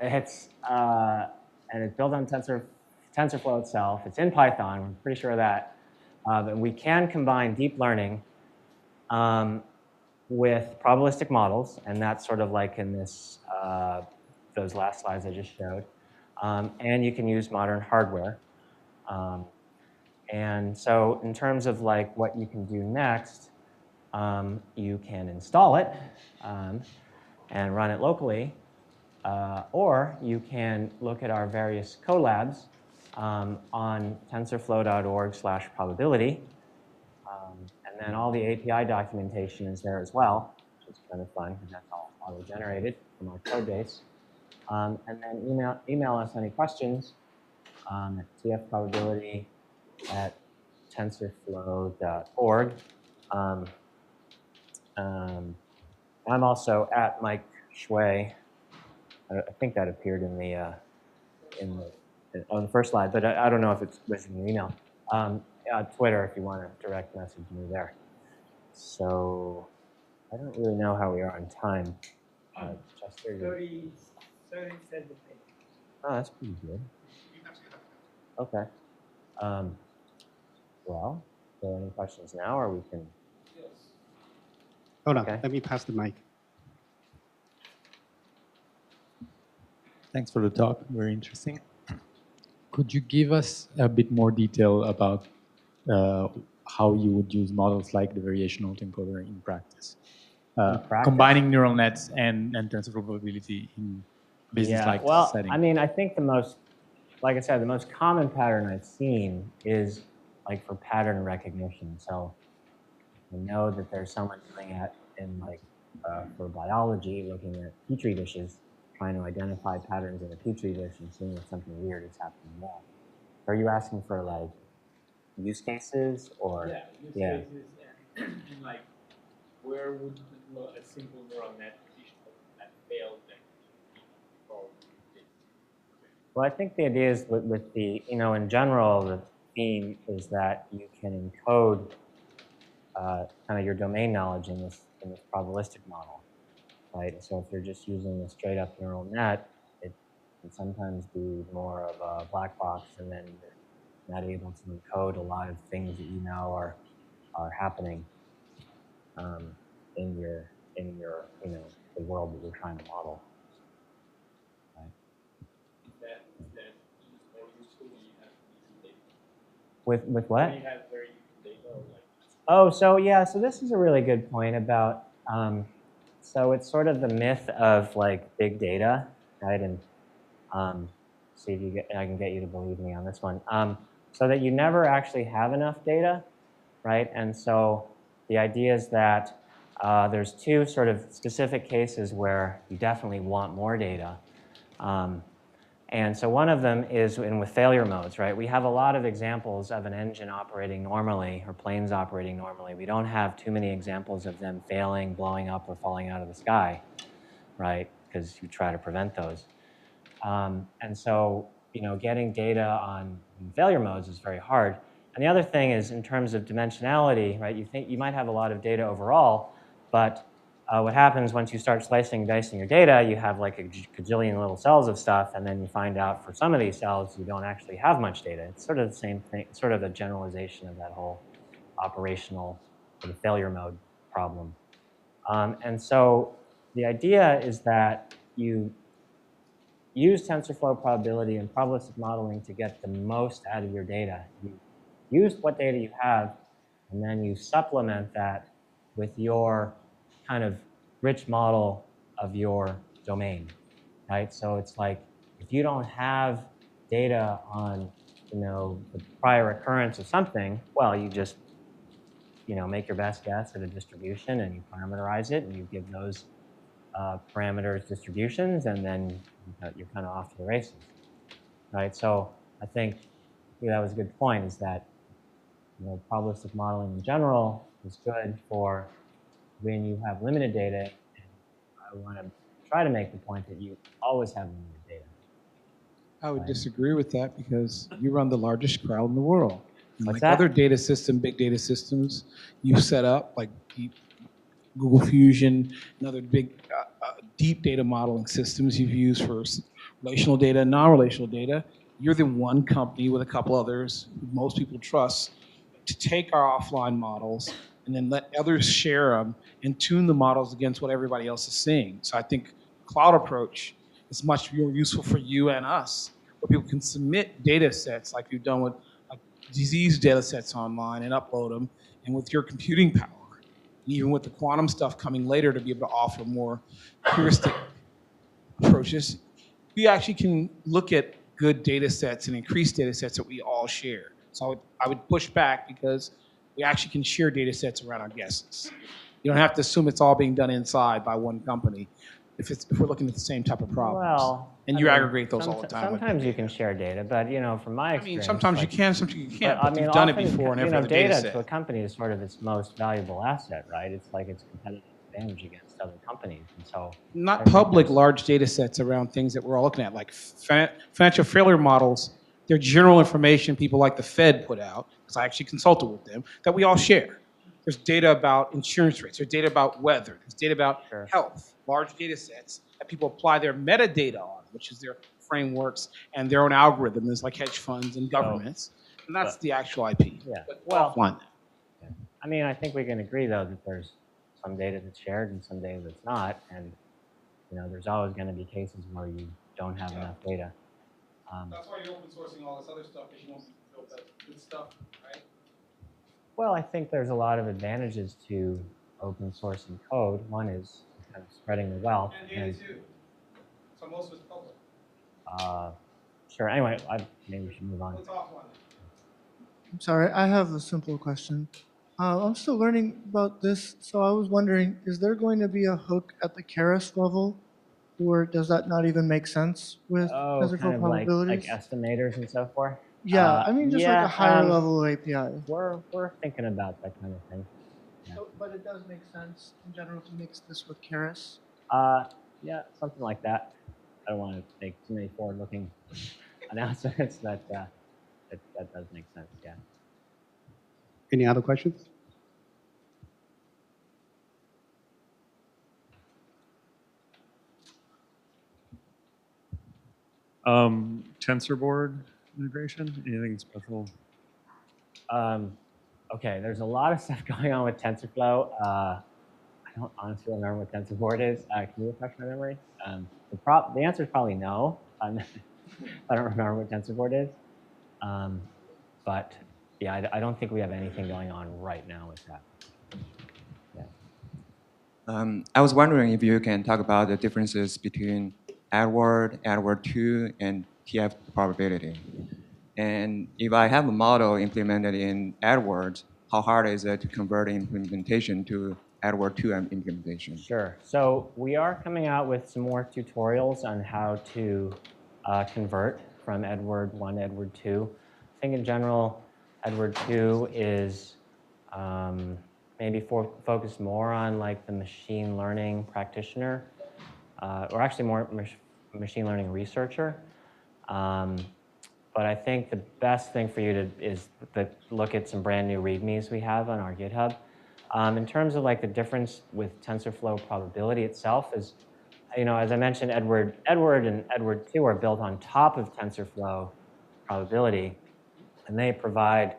it's and it's built on TensorFlow itself. It's in Python. We're pretty sure of that. But we can combine deep learning with probabilistic models, and that's sort of like in this those last slides I just showed. And you can use modern hardware. And so in terms of like what you can do next, you can install it and run it locally. Or you can look at our various collabs on tensorflow.org/probability. And then all the API documentation is there as well, which is kind of fun because that's all auto-generated from our code base. And then email us any questions at tfprobability@tensorflow.org. I'm also at Mike Shui. I think that appeared in the on the first slide, but I don't know if it's listed in the email. Twitter, if you want to direct message me there. So I don't really know how we are on time. Just 30 cents a page. Oh, that's pretty good. Okay. Well, are there any questions now, or we can? Yes. Hold on, Okay. let me pass the mic. Thanks for the talk, very interesting. Could you give us a bit more detail about how you would use models like the variational encoder in practice? Combining neural nets and TensorFlow probability in business-like settings. I mean, I think the most, like I said, the most common pattern I've seen is like for pattern recognition. So we know that there's someone doing it in like for biology, looking at petri dishes, trying to identify patterns in a petri dish and seeing if something weird is happening there. Are you asking for like use cases or? Yeah, use cases and like where would a simple neural net that failed then solve this? Well, I think the idea is with the, in general, the theme is that you can encode kind of your domain knowledge in this probabilistic model, right? So if you're just using a straight up neural net, it can sometimes be more of a black box, and then you're not able to encode a lot of things that you know are happening in your the world that you're trying to model. Right? Is that more useful when you have decent data? With what? When you have very useful data, or like. Oh, so yeah, so this is a really good point about, so it's sort of the myth of like big data, right? And see if I can get you to believe me on this one. So that you never actually have enough data, right? And so the idea is that there's two sort of specific cases where you definitely want more data. And so one of them is with failure modes, right? We have a lot of examples of an engine operating normally or planes operating normally. We don't have too many examples of them failing, blowing up, or falling out of the sky, right? Because you try to prevent those. And so, getting data on failure modes is very hard. And the other thing is in terms of dimensionality, right? You think you might have a lot of data overall, but what happens once you start slicing and dicing your data, you have like a gajillion little cells of stuff, and then you find out for some of these cells, you don't actually have much data. It's sort of the same thing, sort of a generalization of that whole operational sort of failure mode problem. And so the idea is that you use TensorFlow probability and probabilistic modeling to get the most out of your data. You use what data you have, and then you supplement that with your kind of rich model of your domain, right? So it's like if you don't have data on, the prior occurrence of something, well, you just, make your best guess at a distribution and you parameterize it and you give those parameters distributions, and then you're kind of off to the races, right? So I think that was a good point, is that probabilistic modeling in general is good for when you have limited data. And I want to try to make the point that you always have limited data. I would disagree with that because you run the largest crowd in the world. And What's like that? other data system, big data systems you set up, like Google Fusion and other big deep data modeling systems you've used for relational data, non-relational data, you're the one company with a couple others who most people trust to take our offline models and then let others share them and tune the models against what everybody else is seeing. So I think cloud approach is much more useful for you and us, where people can submit data sets like you've done with disease data sets online and upload them, and with your computing power, even with the quantum stuff coming later to be able to offer more heuristic approaches, we actually can look at good data sets and increased data sets that we all share. So I would push back because we actually can share data sets around our guesses. You don't have to assume it's all being done inside by one company if we're looking at the same type of problems. Well, and you aggregate those all the time. Sometimes you can share data, but from my experience, sometimes you can, sometimes you can't. But you've often, done it before in every other data set. Data to a company is sort of its most valuable asset, right? It's like its competitive advantage against other companies, and so not public large data sets around things that we're all looking at, like financial failure models. They're general information people like the Fed put out, because I actually consulted with them, that we all share. There's data about insurance rates. There's data about weather. There's data about health. Large data sets that people apply their metadata on, which is their frameworks and their own algorithms, like hedge funds and governments. And that's the actual IP. Yeah. Well, I mean, I think we can agree, though, that there's some data that's shared and some data that's not. And, there's always going to be cases where you don't have enough data. That's why you're open sourcing all this other stuff, because you want to build that good stuff, right? Well, I think there's a lot of advantages to open sourcing code. One is kind of spreading the wealth. And data too. So most of it's public. Sure. Anyway, maybe we should move on. Let's offline. I'm sorry, I have a simple question. I'm still learning about this, so I was wondering, is there going to be a hook at the Keras level, or does that not even make sense with TensorFlow probabilities? Like estimators and so forth? Yeah, I mean just like a higher level API. We're thinking about that kind of thing. Yeah. But it does make sense in general to mix this with Keras? Yeah, something like that. I don't want to make too many forward-looking announcements, but that does make sense, yeah. Any other questions? TensorBoard integration, anything special? Okay, there's a lot of stuff going on with TensorFlow. I don't honestly remember what TensorBoard is. Can you refresh my memory? The answer is probably no. I don't remember what TensorBoard is. But yeah, I don't think we have anything going on right now with that. Yeah. I was wondering if you can talk about the differences between Edward, Edward 2, and TFP probability. And if I have a model implemented in Edward, how hard is it to convert implementation to Edward 2 implementation? Sure. So we are coming out with some more tutorials on how to convert from Edward 1 to Edward 2. I think in general, Edward 2 is maybe focused more on like the machine learning practitioner, or actually more machine learning researcher. But I think the best thing for you is to look at some brand new READMEs we have on our GitHub. In terms of like the difference with TensorFlow probability itself is, as I mentioned, Edward and Edward 2 are built on top of TensorFlow probability, and they provide,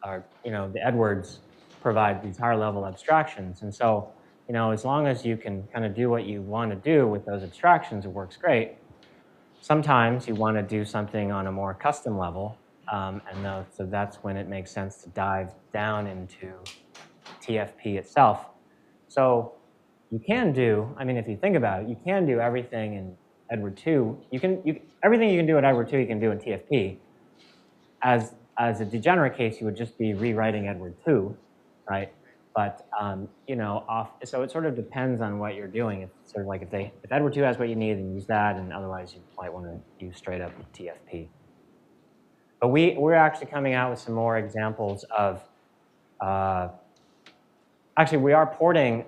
the Edwards provide these higher level abstractions. And so, as long as you can kind of do what you want to do with those abstractions, it works great. Sometimes you want to do something on a more custom level, so that's when it makes sense to dive down into TFP itself. So you can do, if you think about it, you can do everything in Edward 2. Everything you can do in Edward 2, you can do in TFP. As a degenerate case, you would just be rewriting Edward 2, right? But you know, so it sort of depends on what you're doing. It's sort of like if Edward 2 has what you need, then use that, and otherwise you might want to use straight up TFP. But we're actually coming out with some more examples of. Actually, we are porting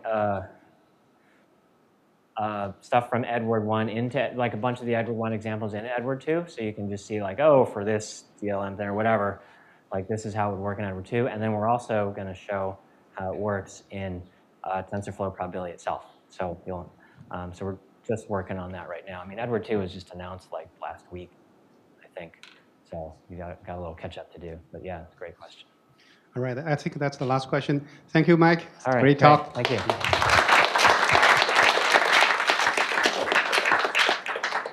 stuff from Edward 1 into like a bunch of the Edward 1 examples in Edward 2, so you can just see like, oh, for this DLM thing or whatever, like this is how it would work in Edward 2, and then we're also going to show how it works in TensorFlow Probability itself. So so we're just working on that right now. I mean, Edward 2 was just announced like last week, I think. So you got a little catch up to do. But yeah, it's a great question. All right, I think that's the last question. Thank you, Mike. All right, great talk. Thank you.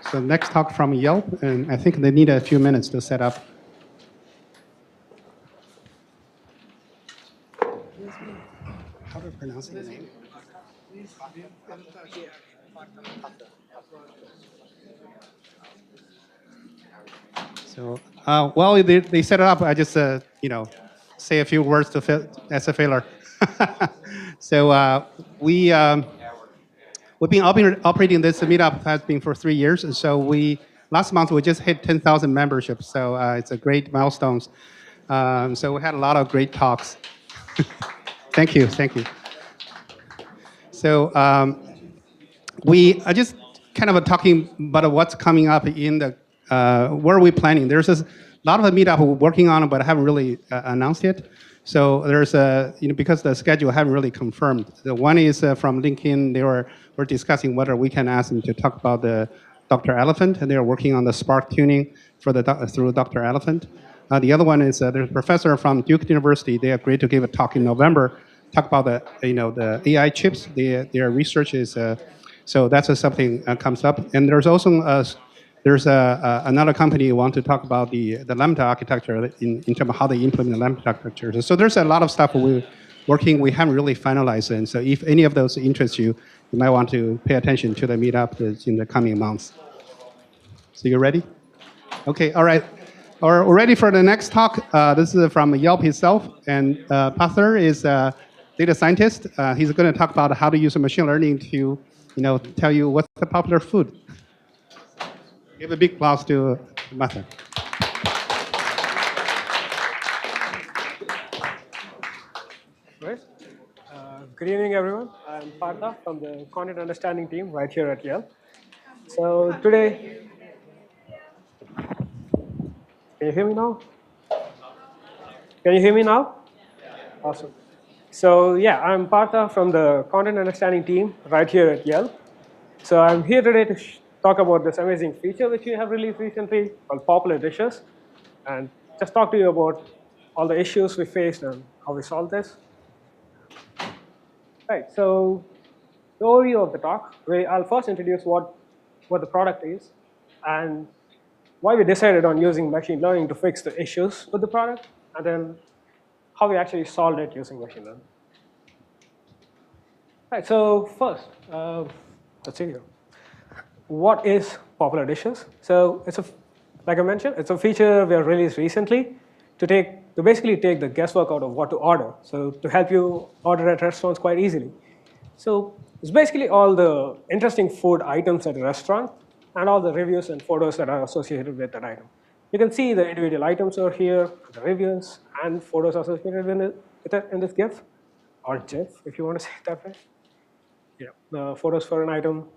So next talk from Yelp, and I think they need a few minutes to set up. How to pronounce the name? So while they set it up, I just say a few words to as a failure. So we've been operating this meetup has been for 3 years, and so last month we just hit 10,000 memberships. So it's a great milestone. So we had a lot of great talks. Thank you. So I just kind of talking about what's coming up in the where are we planning. There's a lot of the meetup we're working on, but I haven't really announced it. So there's because the schedule haven't really confirmed. The one is from LinkedIn. We're discussing whether we can ask them to talk about the Dr. Elephant, and they're working on the Spark tuning for through Dr. Elephant. The other one is there's a professor from Duke University. They agreed to give a talk in November, talk about the AI chips. Their research is so that's something comes up. And there's also there's another company who want to talk about the Lambda architecture in terms of how they implement the Lambda architecture. So there's a lot of stuff we're working. We haven't really finalized, and so if any of those interest you, you might want to pay attention to the meetup in the coming months. So you ready? Okay. All right. We're ready for the next talk. This is from Yelp itself, and Pather is a data scientist. He's going to talk about how to use machine learning to, tell you what's the popular food. Give a big applause to Pather. Right. Good evening, everyone. I'm Partha from the content understanding team right here at Yelp. So today, can you hear me now? Can you hear me now? Awesome. So yeah, I'm Partha from the content understanding team right here at Yelp. So I'm here today to talk about this amazing feature which we have released recently called popular dishes, and just talk to you about all the issues we faced and how we solved this. Right, so the overview of the talk, I'll first introduce what the product is and why we decided on using machine learning to fix the issues with the product, and then how we actually solved it using machine learning. Right, so first, let's see here. What is popular dishes? So like I mentioned, it's a feature we have released recently to basically take the guesswork out of what to order. So to help you order at restaurants quite easily. So it's basically all the interesting food items at a restaurant and all the reviews and photos that are associated with that item. You can see the individual items over here, the reviews and photos associated with it in this GIF, or GIF if you want to say it that way. Yeah, the photos for an item.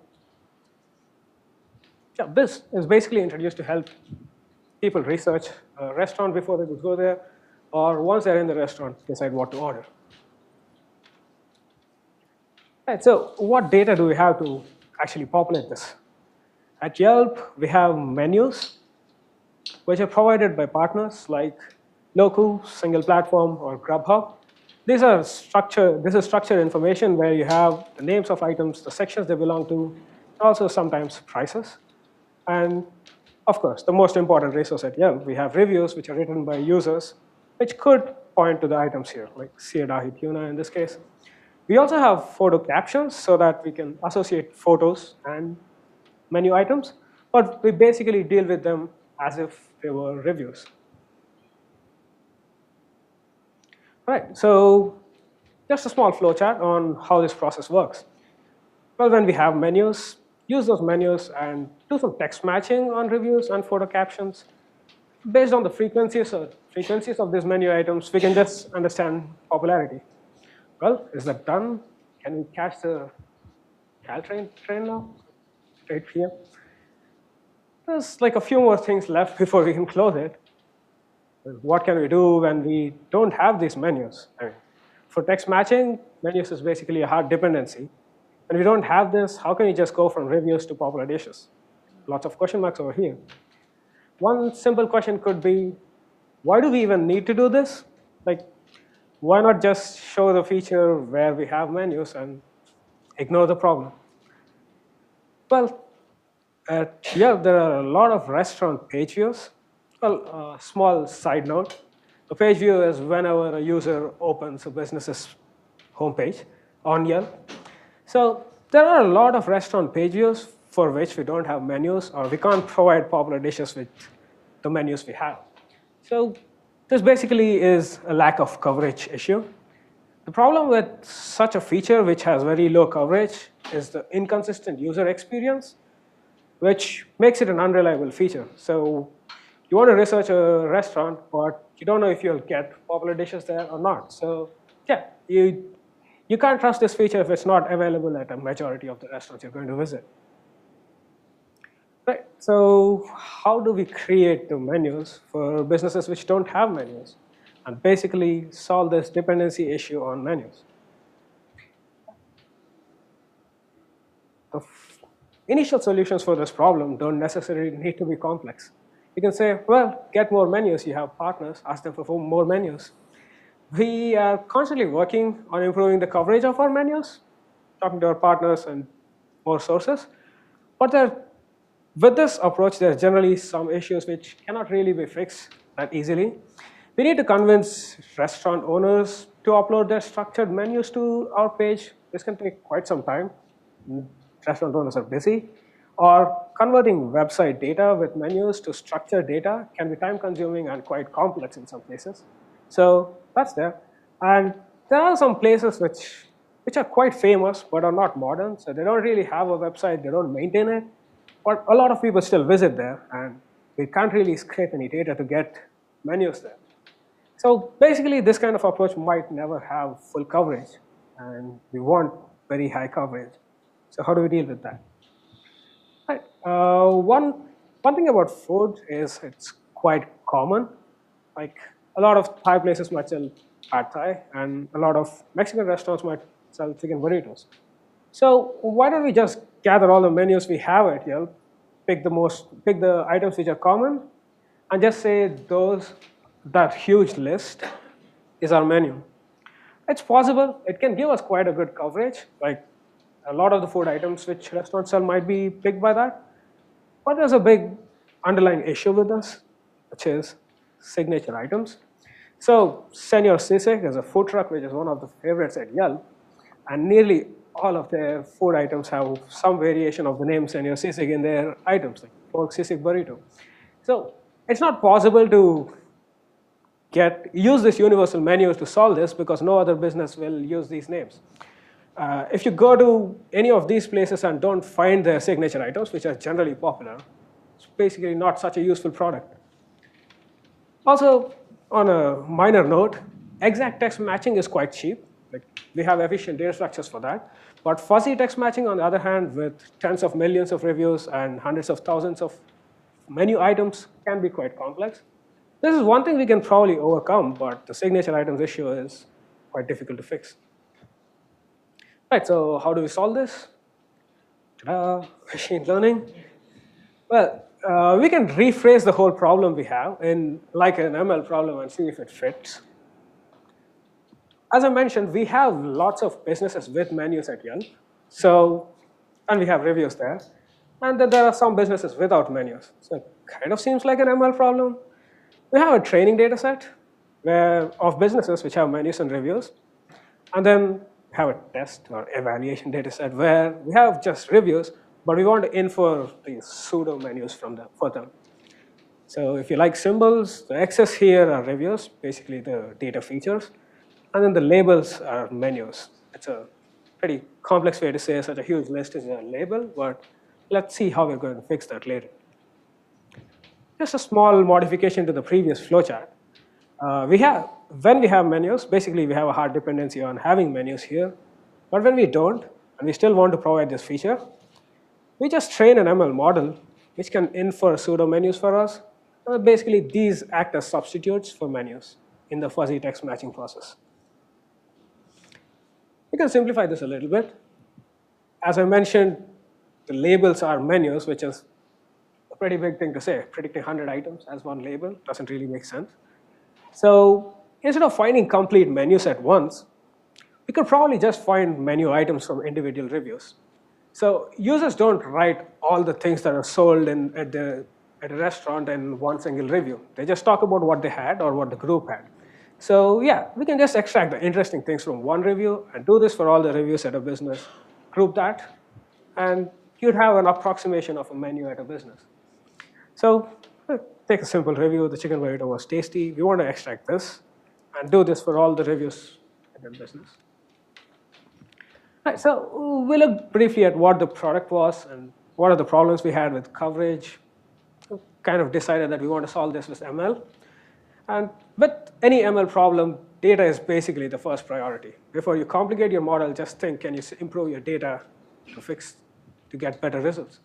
Yeah, this is basically introduced to help people research a restaurant before they would go there, or once they're in the restaurant, decide what to order. Right, so what data do we have to actually populate this? At Yelp, we have menus, which are provided by partners like Loku, Single Platform, or Grubhub. This is structured information where you have the names of items, the sections they belong to, and also sometimes prices. And of course, the most important resource at Yelp, we have reviews which are written by users, which could point to the items here, like Siadahi tuna in this case. We also have photo captions so that we can associate photos and menu items, but we basically deal with them as if they were reviews. All right, so just a small flowchart on how this process works. Well, when we have menus, use those menus and do some text matching on reviews and photo captions. Based on the frequencies of these menu items, we can just understand popularity. Well, is that done? Can we catch the Caltrain train now? 8 p.m. There's like a few more things left before we can close it. What can we do when we don't have these menus? I mean, for text matching, menus is basically a hard dependency. When we don't have this, how can we just go from reviews to popular dishes? Lots of question marks over here. One simple question could be, why do we even need to do this? Like, why not just show the feature where we have menus and ignore the problem? Well, at Yelp, there are a lot of restaurant page views. Well, small side note, a page view is whenever a user opens a business's homepage on Yelp. So there are a lot of restaurant page views for which we don't have menus, or we can't provide popular dishes with the menus we have. So this basically is a lack of coverage issue. The problem with such a feature which has very low coverage is the inconsistent user experience, which makes it an unreliable feature. So you want to research a restaurant, but you don't know if you'll get popular dishes there or not. So yeah, you can't trust this feature if it's not available at a majority of the restaurants you're going to visit. Right, so how do we create the menus for businesses which don't have menus and basically solve this dependency issue on menus? The initial solutions for this problem don't necessarily need to be complex. You can say, well, get more menus. You have partners, ask them for more menus. We are constantly working on improving the coverage of our menus, talking to our partners and more sources. But with this approach, there are generally some issues which cannot really be fixed that easily. We need to convince restaurant owners to upload their structured menus to our page. This can take quite some time. Restaurant owners are busy. Or converting website data with menus to structured data can be time-consuming and quite complex in some places. So that's there. And there are some places which are quite famous but are not modern. So they don't really have a website. They don't maintain it. But a lot of people still visit there, and we can't really scrape any data to get menus there. So basically, this kind of approach might never have full coverage, and we want very high coverage. So how do we deal with that? Right. One thing about food is it's quite common. Like a lot of Thai places might sell pad Thai, and a lot of Mexican restaurants might sell chicken burritos. So why don't we just gather all the menus we have at Yelp, pick the items which are common, and just say that huge list is our menu. It's possible. It can give us quite a good coverage. Like a lot of the food items which restaurants sell might be picked by that. But there's a big underlying issue with this, which is signature items. So Senor Sisig is a food truck which is one of the favorites at Yelp, and nearly all of their food items have some variation of the name Senor Sisig in their items, like pork sisig burrito. So it's not possible to use this universal menu to solve this because no other business will use these names. If you go to any of these places and don't find their signature items, which are generally popular, it's basically not such a useful product. Also, on a minor note, exact text matching is quite cheap. Like, we have efficient data structures for that. But fuzzy text matching, on the other hand, with tens of millions of reviews and hundreds of thousands of menu items can be quite complex. This is one thing we can probably overcome, but the signature items issue is quite difficult to fix. Right, so how do we solve this? Machine learning. Well, we can rephrase the whole problem we have in like an ML problem and see if it fits. As I mentioned, we have lots of businesses with menus at Yelp, and we have reviews there. And then there are some businesses without menus. So it kind of seems like an ML problem. We have a training data set of businesses which have menus and reviews. And then we have a test or evaluation data set where we have just reviews, but we want to infer these pseudo menus for them. So if you like symbols, the X's here are reviews, basically the data features. And then the labels are menus. It's a pretty complex way to say such a huge list is a label, but let's see how we're going to fix that later. Just a small modification to the previous flowchart. When we have menus, basically we have a hard dependency on having menus here. But when we don't, and we still want to provide this feature, we just train an ML model which can infer pseudo menus for us. Basically, these act as substitutes for menus in the fuzzy text matching process. We can simplify this a little bit. As I mentioned, the labels are menus, which is a pretty big thing to say. Predicting 100 items as one label doesn't really make sense. So instead of finding complete menus at once, we could probably just find menu items from individual reviews. So users don't write all the things that are sold at a restaurant in one single review. They just talk about what they had or what the group had. So yeah, we can just extract the interesting things from one review and do this for all the reviews at a business, group that, and you'd have an approximation of a menu at a business. So take a simple review. The chicken burrito was tasty. We want to extract this and do this for all the reviews at a business. Right, so we'll look briefly at what the product was and what are the problems we had with coverage. We kind of decided that we want to solve this with ML. And with any ML problem, data is basically the first priority. Before you complicate your model, just think, can you improve your data to get better results?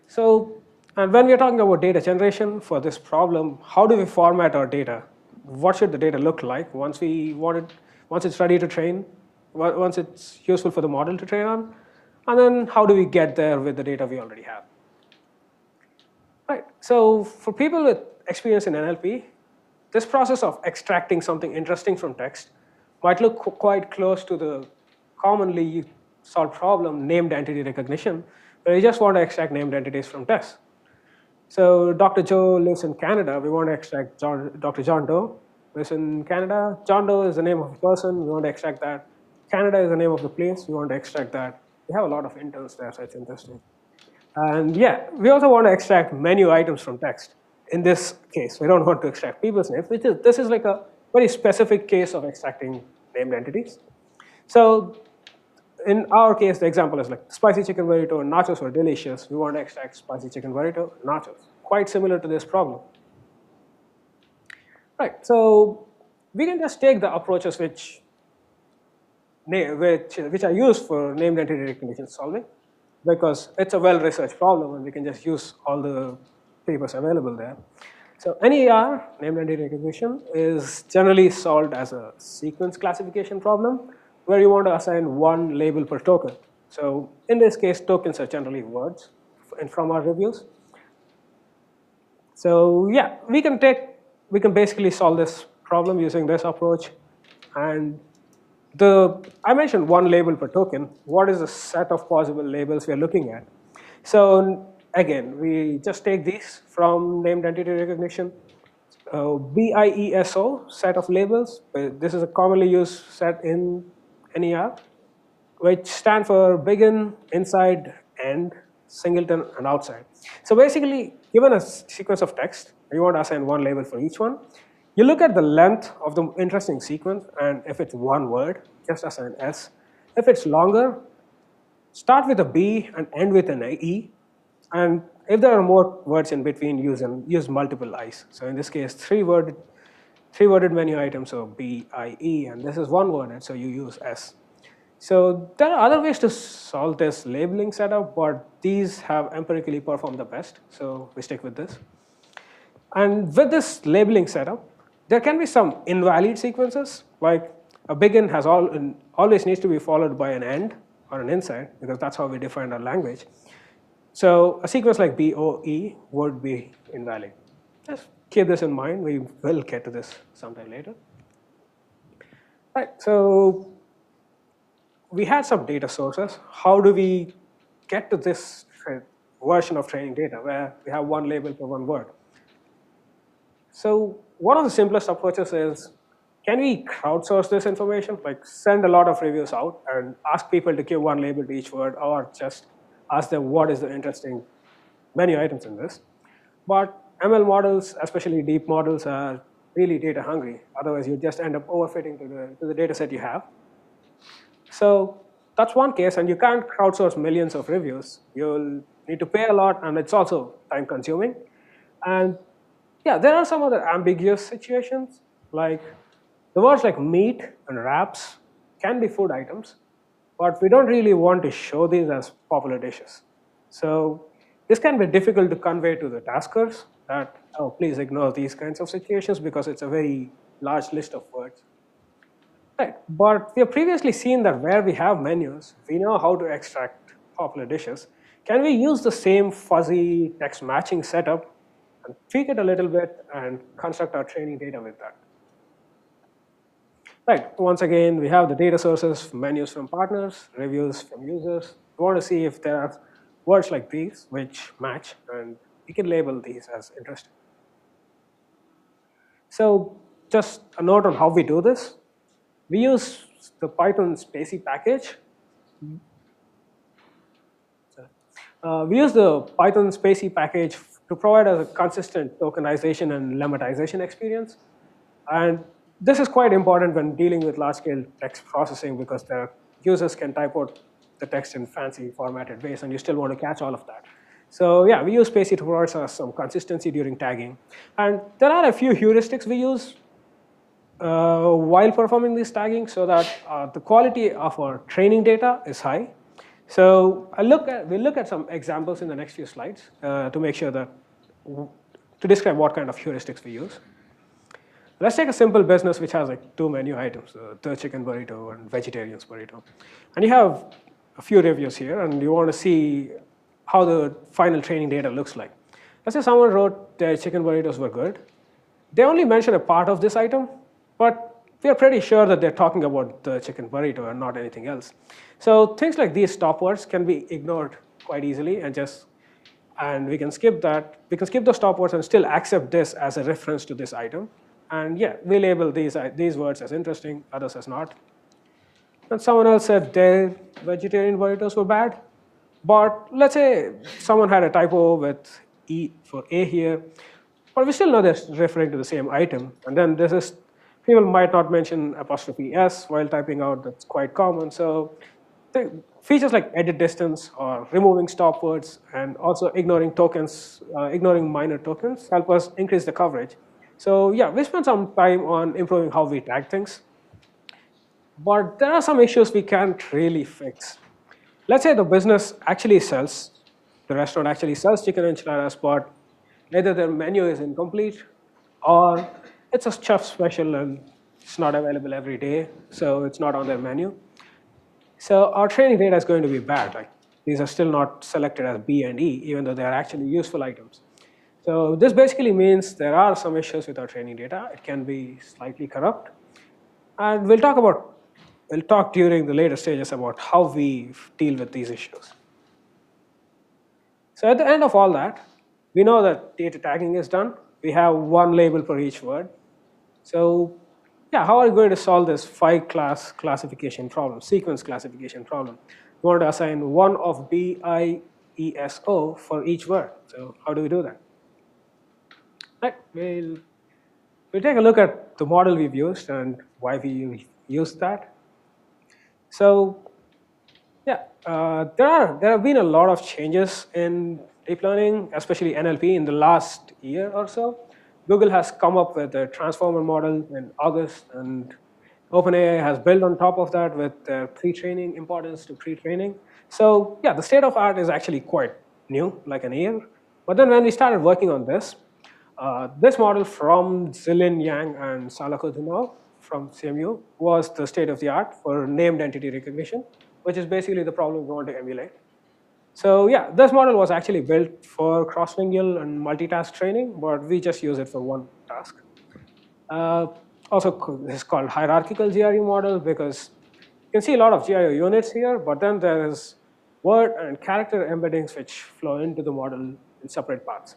So, and when we're talking about data generation for this problem, how do we format our data? What should the data look like once it's ready to train? Once it's useful for the model to train on, and then how do we get there with the data we already have? Right, so for people with experience in NLP, this process of extracting something interesting from text might look quite close to the commonly solved problem, named entity recognition, where you just want to extract named entities from text. So Dr. Joe lives in Canada. We want to extract Dr. John Doe lives in Canada. John Doe is the name of a person. We want to extract that. Canada is the name of the place. We want to extract that. We have a lot of interns there, so it's interesting. And yeah, we also want to extract menu items from text. In this case, we don't want to extract people's names. This is like a very specific case of extracting named entities. So in our case, the example is like spicy chicken burrito and nachos were delicious. We want to extract spicy chicken burrito and nachos. Quite similar to this problem. Right, so we can just take the approaches which are used for named entity recognition solving, because it's a well-researched problem and we can just use all the papers available there. So NER, named entity recognition, is generally solved as a sequence classification problem where you want to assign one label per token. So in this case, tokens are generally words from our reviews. So yeah, we can basically solve this problem using this approach. And I mentioned one label per token. What is the set of possible labels we are looking at? So again, we just take these from named entity recognition. BIESO set of labels. This is a commonly used set in NER, which stand for begin, inside, end, singleton, and outside. So basically, given a sequence of text, you want to assign one label for each one. You look at the length of the interesting sequence, and if it's one word, just assign S. If it's longer, start with a B and end with an E. And if there are more words in between, use multiple I's. So in this case, three-worded menu item, so B-I-E, and this is one word, and so you use S. So there are other ways to solve this labeling setup, but these have empirically performed the best, so we stick with this. And with this labeling setup, there can be some invalid sequences, like a begin always needs to be followed by an end or an inside, because that's how we define our language. So a sequence like BOE would be invalid. Just keep this in mind. We will get to this sometime later. Right, so we had some data sources. How do we get to this version of training data where we have one label for one word? So one of the simplest approaches is, can we crowdsource this information? Like send a lot of reviews out and ask people to give one label to each word, or just ask them what is the interesting menu items in this. But ML models, especially deep models, are really data hungry. Otherwise, you just end up overfitting to the data set you have. So that's one case, and you can't crowdsource millions of reviews. You'll need to pay a lot, and it's also time consuming. And yeah, there are some other ambiguous situations, like the words like meat and wraps can be food items, but we don't really want to show these as popular dishes. So this can be difficult to convey to the taskers that, oh, please ignore these kinds of situations because it's a very large list of words. Right, but we have previously seen that where we have menus, we know how to extract popular dishes. Can we use the same fuzzy text matching setup and tweak it a little bit and construct our training data with that? Right, once again, we have the data sources, menus from partners, reviews from users. We want to see if there are words like these which match, and we can label these as interesting. So just a note on how we do this. We use the Python Spacey package. We use the Python Spacey package to provide us a consistent tokenization and lemmatization experience. And this is quite important when dealing with large-scale text processing because the users can type out the text in fancy formatted ways, and you still want to catch all of that. So yeah, we use Spacey to provide us some consistency during tagging. And there are a few heuristics we use while performing this tagging so that the quality of our training data is high. So we'll look at some examples in the next few slides to make sure that, to describe what kind of heuristics we use. Let's take a simple business which has like 2 menu items, the chicken burrito and vegetarian's burrito. And you have a few reviews here, and you want to see how the final training data looks like. Let's say someone wrote their chicken burritos were good. They only mention a part of this item, but we are pretty sure that they're talking about the chicken burrito and not anything else. So things like these stop words can be ignored quite easily, and we can skip that. We can skip the stop words and still accept this as a reference to this item. And yeah, we label these words as interesting, others as not. And someone else said their vegetarian burritos were bad. But let's say someone had a typo with E for A here, but we still know they're referring to the same item. And then people might not mention apostrophe S while typing out. That's quite common. So features like edit distance or removing stop words and also ignoring tokens, ignoring minor tokens help us increase the coverage. So yeah, we spent some time on improving how we tag things. But there are some issues we can't really fix. Let's say the business actually sells, the restaurant actually sells chicken enchiladas, but either their menu is incomplete or it's a chef special and it's not available every day, so it's not on their menu. So our training data is going to be bad. Like these are still not selected as B and E, even though they are actually useful items. So this basically means there are some issues with our training data. It can be slightly corrupt. And we'll talk during the later stages about how we deal with these issues. So at the end of all that, we know that data tagging is done. We have one label for each word. So yeah, how are we going to solve this 5-class classification problem, sequence classification problem? We want to assign one of B, I, E, S, O for each word. So how do we do that? Right, we'll take a look at the model we've used and why we used that. So yeah, there have been a lot of changes in deep learning, especially NLP, in the last year or so. Google has come up with a transformer model in August, and OpenAI has built on top of that with their pre-training, importance to pre-training. So yeah, the state of art is actually quite new, like an year. But then when we started working on this model from Zilin Yang and Salako Dunal from CMU was the state of the art for named entity recognition, which is basically the problem we want to emulate. So yeah, this model was actually built for cross-lingual and multitask training, but we just use it for one task. Also, this is called hierarchical GRU model because you can see a lot of GRU units here, but then there is word and character embeddings which flow into the model in separate paths.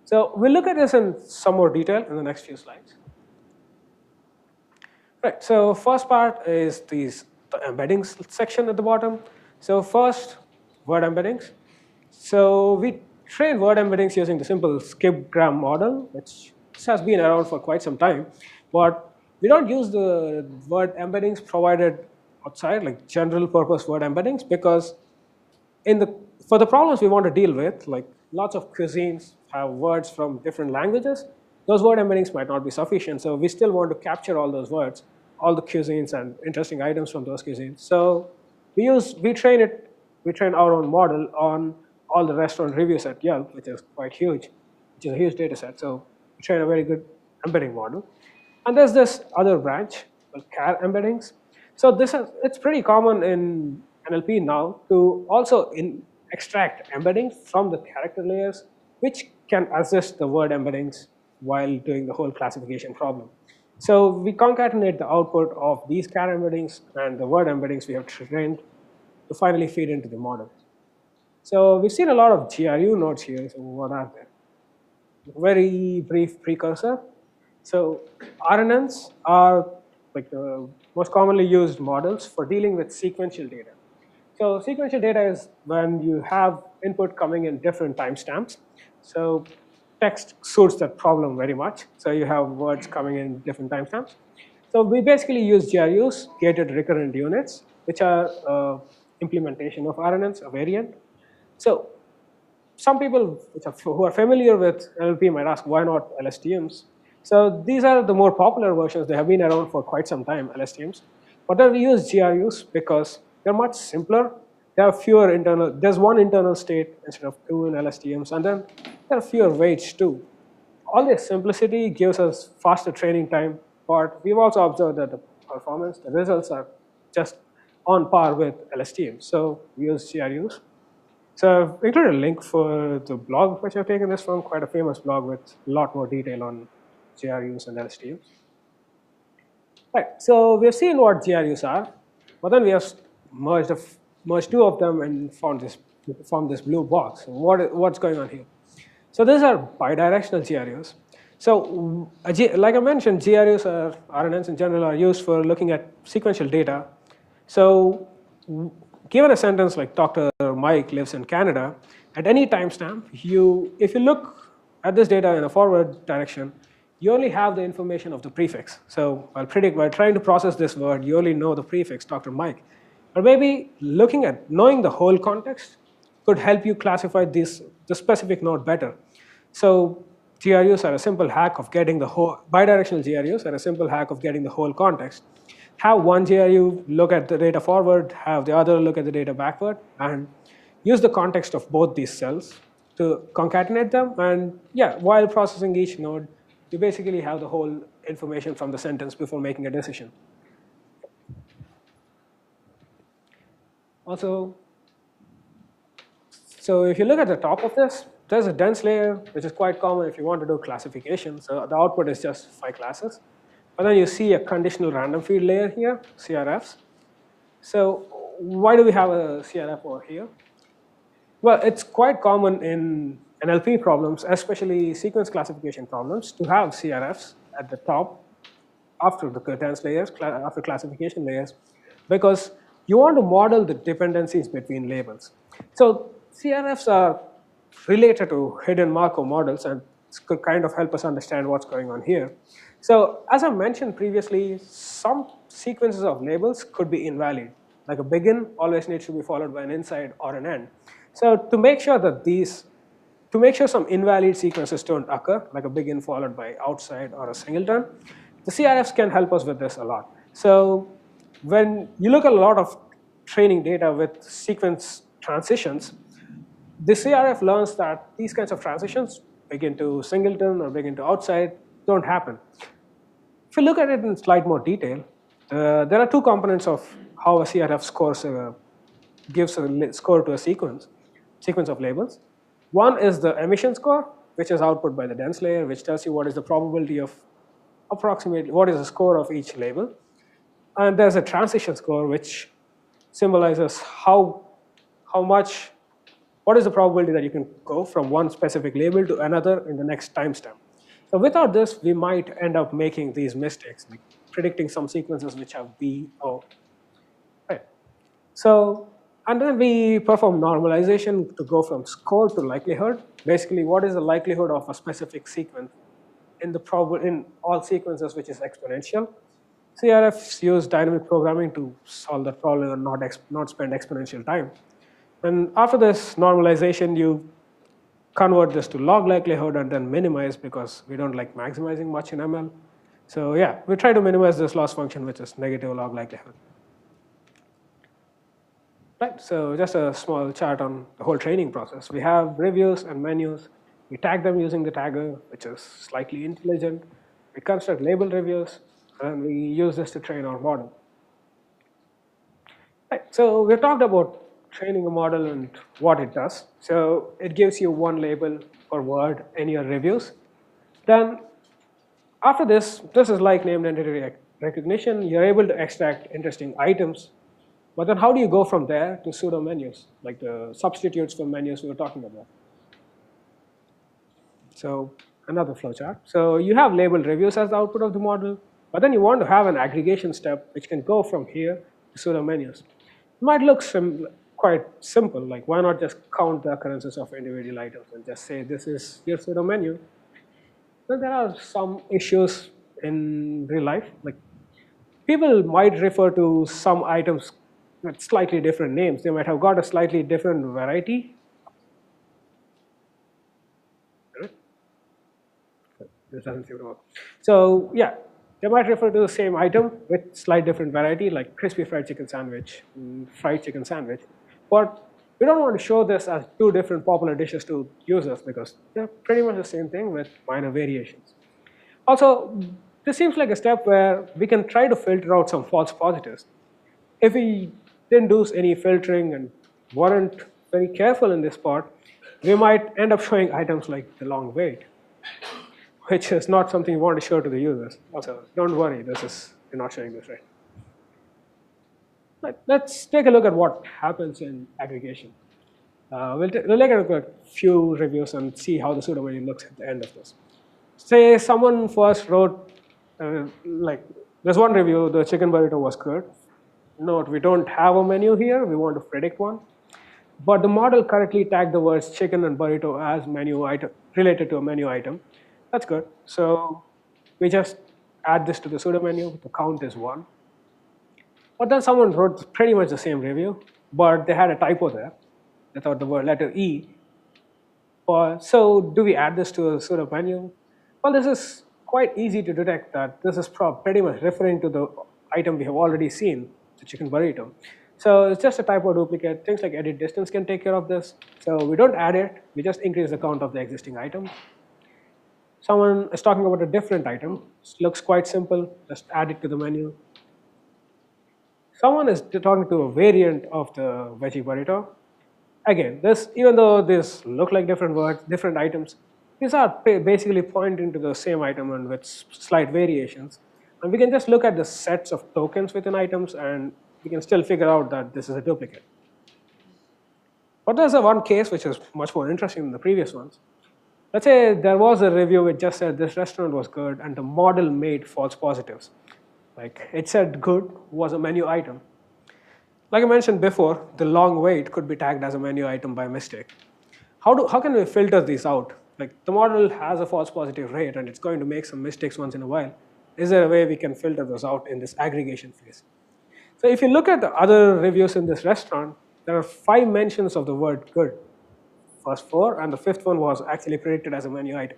So we'll look at this in some more detail in the next few slides. Right, so first part is the embeddings section at the bottom. So first, word embeddings. So we train word embeddings using the simple skip-gram model, which this has been around for quite some time, but we don't use the word embeddings provided outside, like general purpose word embeddings, because for the problems we want to deal with, like lots of cuisines have words from different languages, those word embeddings might not be sufficient. So we still want to capture all those words, all the cuisines and interesting items from those cuisines. So we train our own model on all the restaurant reviews at Yelp, which is quite huge, which is a huge data set. So we train a very good embedding model. And there's this other branch called char embeddings. So it's pretty common in NLP now to also extract embeddings from the character layers, which can assist the word embeddings while doing the whole classification problem. So we concatenate the output of these char embeddings and the word embeddings we have trained to finally feed into the model. So we've seen a lot of GRU nodes here. So what are they? Very brief precursor. So RNNs are like the most commonly used models for dealing with sequential data. So sequential data is when you have input coming in different timestamps. So text suits that problem very much. So you have words coming in different timestamps. So we basically use GRUs, gated recurrent units, which are implementation of RNNs, a variant. So some people who are familiar with NLP might ask, why not LSTMs? So these are the more popular versions. They have been around for quite some time, LSTMs. But then we use GRUs because they're much simpler. They have fewer there's one internal state instead of two in LSTMs, and then there are fewer weights too. All this simplicity gives us faster training time, but we've also observed that the performance, the results are just on par with LSTMs. So we use GRUs. So I've included a link for the blog which I've taken this from, quite a famous blog with a lot more detail on GRUs and LSTMs. Right, so we've seen what GRUs are, but then we have merged two of them and formed this blue box. So what's going on here? So these are bidirectional GRUs. So like I mentioned, GRUs or RNNs in general are used for looking at sequential data. So given a sentence like Dr. Mike lives in Canada, at any timestamp, if you look at this data in a forward direction, you only have the information of the prefix. So while trying to process this word, you only know the prefix, Dr. Mike. Or maybe knowing the whole context could help you classify the specific node better. So GRUs are a simple hack of getting the whole, bidirectional GRUs are a simple hack of getting the whole context. Have one GRU look at the data forward, have the other look at the data backward, and use the context of both these cells to concatenate them. And yeah, while processing each node, you basically have the whole information from the sentence before making a decision. Also, so if you look at the top of this, there's a dense layer, which is quite common if you want to do classification. So the output is just 5 classes. But then you see a conditional random field layer here, CRFs. So why do we have a CRF over here? Well, it's quite common in NLP problems, especially sequence classification problems, to have CRFs at the top after the dense layers, after classification layers, because you want to model the dependencies between labels. So CRFs are related to hidden Markov models and could kind of help us understand what's going on here. So as I mentioned previously, some sequences of labels could be invalid. Like a begin always needs to be followed by an inside or an end. So to make sure some invalid sequences don't occur, like a begin followed by outside or a singleton, the CRFs can help us with this a lot. So when you look at a lot of training data with sequence transitions, the CRF learns that these kinds of transitions, begin to singleton or begin to outside, don't happen. If you look at it in slight more detail, there are two components of how a CRF gives a score to a sequence of labels. One is the emission score, which is output by the dense layer, which tells you what is the probability of approximately, what is the score of each label. And there's a transition score, which symbolizes what is the probability that you can go from one specific label to another in the next timestamp. So without this, we might end up making these mistakes, like predicting some sequences which have B, O. Right. So, and then we perform normalization to go from score to likelihood. Basically, what is the likelihood of a specific sequence in in all sequences which is exponential. CRFs use dynamic programming to solve that problem and not spend exponential time. And after this normalization, you convert this to log likelihood and then minimize, because we don't like maximizing much in ML. So yeah, we try to minimize this loss function, which is negative log likelihood. Right, so just a small chart on the whole training process. We have reviews and menus. We tag them using the tagger, which is slightly intelligent. We construct label reviews, and we use this to train our model. Right, so we talked about training a model and what it does. So it gives you one label per word in your reviews. Then after this is like named entity recognition. You're able to extract interesting items. But then how do you go from there to pseudo menus, like the substitutes for menus we were talking about? So another flowchart. So you have labeled reviews as the output of the model, but then you want to have an aggregation step which can go from here to pseudo menus. It might look quite simple, like why not just count the occurrences of individual items and just say this is your pseudo menu. But there are some issues in real life, like people might refer to some items with slightly different names. They might have got a slightly different variety. This doesn't seem to work. So yeah, they might refer to the same item with slight different variety, like crispy fried chicken sandwich, fried chicken sandwich. But we don't want to show this as two different popular dishes to users, because they're pretty much the same thing with minor variations. Also, this seems like a step where we can try to filter out some false positives. If we didn't do any filtering and weren't very careful in this part, we might end up showing items like the long wait, which is not something you want to show to the users. Also, don't worry, you're not showing this right. But let's take a look at what happens in aggregation. We'll take a look at a few reviews and see how the pseudo menu looks at the end of this. Say someone first wrote, like, there's one review, the chicken burrito was good. Note, we don't have a menu here, we want to predict one. But the model correctly tagged the words chicken and burrito as menu item, related to a menu item. That's good. So we just add this to the pseudo menu, the count is 1. But then someone wrote pretty much the same review, but they had a typo there. They thought the word letter E. So do we add this to a pseudo menu? Well, this is quite easy to detect that this is pretty much referring to the item we have already seen, the chicken burrito. So it's just a typo duplicate. Things like edit distance can take care of this. So we don't add it, we just increase the count of the existing item. Someone is talking about a different item. It looks quite simple, just add it to the menu. Someone is talking to a variant of the veggie burrito. Again, even though these look like different words, different items, these are basically pointing to the same item and with slight variations. And we can just look at the sets of tokens within items, and we can still figure out that this is a duplicate. But there's one case which is much more interesting than the previous ones. Let's say there was a review which just said this restaurant was good, and the model made false positives. Like it said good was a menu item. Like I mentioned before, the long wait could be tagged as a menu item by mistake. How can we filter these out? Like the model has a false positive rate and it's going to make some mistakes once in a while. Is there a way we can filter those out in this aggregation phase? So if you look at the other reviews in this restaurant, there are 5 mentions of the word good. First 4, and the 5th one was actually predicted as a menu item.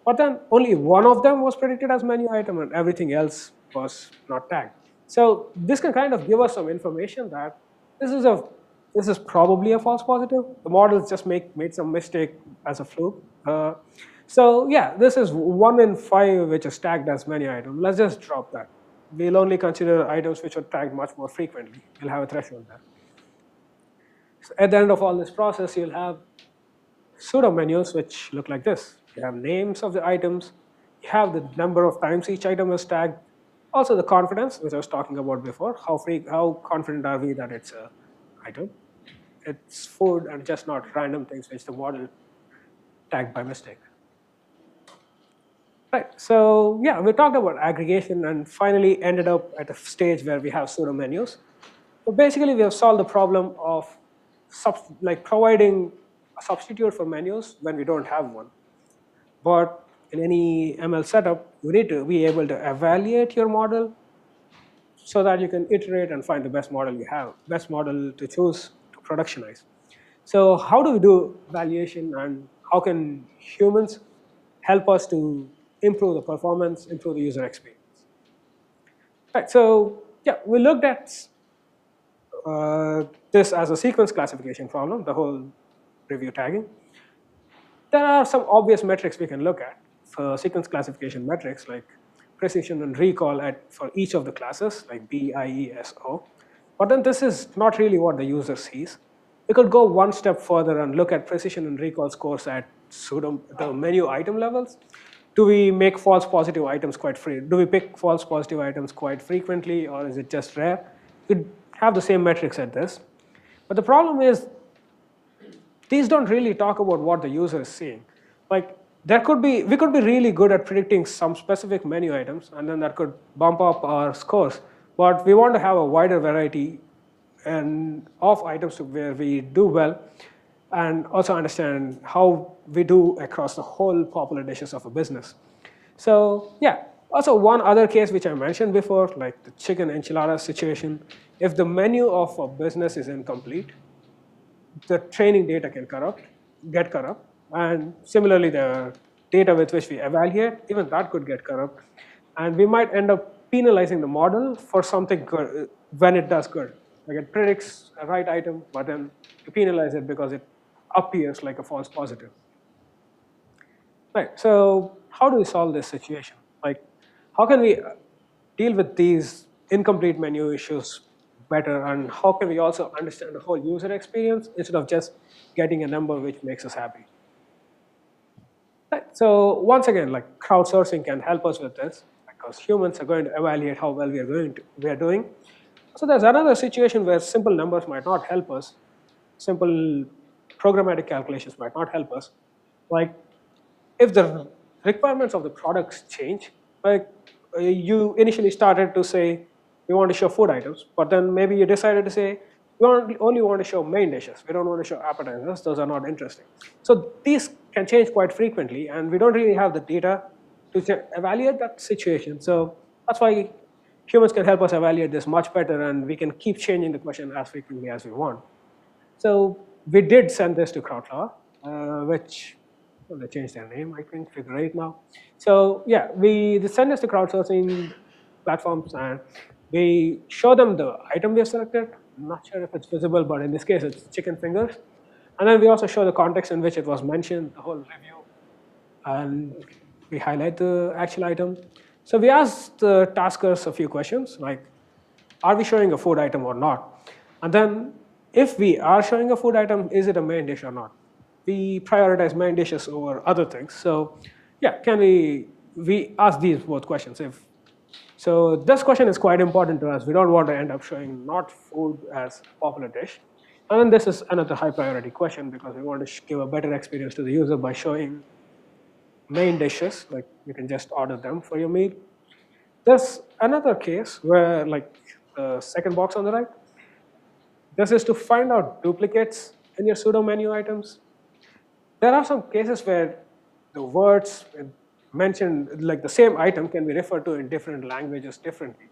But then only one of them was predicted as menu item and everything else was not tagged. So this can kind of give us some information that this is probably a false positive. The models just made some mistake as a fluke. So yeah, this is 1 in 5 which is tagged as menu item. Let's just drop that. We'll only consider items which are tagged much more frequently. We'll have a threshold there. So at the end of all this process, you'll have pseudo menus which look like this. You have names of the items. You have the number of times each item is tagged. Also the confidence, which I was talking about before. How confident are we that it's an item? It's food and just not random things which the model tagged by mistake. Right, so yeah, we talked about aggregation and finally ended up at a stage where we have pseudo menus. So basically we have solved the problem of providing a substitute for menus when we don't have one. But in any ML setup, you need to be able to evaluate your model so that you can iterate and find the best model you have, best model to choose to productionize. So how do we do evaluation, and how can humans help us to improve the performance, improve the user experience? Right, so yeah, we looked at this as a sequence classification problem, the whole review tagging. There are some obvious metrics we can look at for sequence classification metrics, like precision and recall for each of the classes, like B, I, E, S, O. But then this is not really what the user sees. We could go one step further and look at precision and recall scores at the menu item levels. Do we make false positive items quite free? Do we pick false positive items quite frequently, or is it just rare? We could have the same metrics at this. But the problem is, these don't really talk about what the user is seeing. Like, we could be really good at predicting some specific menu items, and then that could bump up our scores. But we want to have a wider variety of items where we do well, and also understand how we do across the whole popular dishes of a business. So yeah, also one other case which I mentioned before, like the chicken enchilada situation. If the menu of a business is incomplete, the training data can get corrupt, and similarly the data with which we evaluate, even that could get corrupt, and we might end up penalizing the model for something good when it does good. Like it predicts a right item, but then you penalize it because it appears like a false positive. Right, so how do we solve this situation? Like, how can we deal with these incomplete menu issues better, and how can we also understand the whole user experience instead of just getting a number which makes us happy? Right, so once again, like crowdsourcing can help us with this, because humans are going to evaluate how well we are doing. So there's another situation where simple numbers might not help us, simple programmatic calculations might not help us. Like, if the requirements of the products change, like you initially started to say we want to show food items, but then maybe you decided to say we only want to show main dishes. We don't want to show appetizers. Those are not interesting. So these can change quite frequently, and we don't really have the data to evaluate that situation. So that's why humans can help us evaluate this much better, and we can keep changing the question as frequently as we want. So we did send this to Crowdflower, which, well, they changed their name, I think, Figure 8 now. So yeah, we send this to crowdsourcing platforms, and we show them the item we have selected. I'm not sure if it's visible, but in this case, it's chicken fingers. And then we also show the context in which it was mentioned, the whole review, and we highlight the actual item. So we asked the taskers a few questions, like, are we showing a food item or not? And then if we are showing a food item, is it a main dish or not? We prioritize main dishes over other things. So yeah, can we ask these both questions? So this question is quite important to us. We don't want to end up showing not food as a popular dish. And then this is another high priority question, because we want to give a better experience to the user by showing main dishes, like you can just order them for your meal. There's another case where, like the second box on the right, this is to find out duplicates in your pseudo menu items. There are some cases where the words mentioned, like the same item, can be referred to in different languages differently.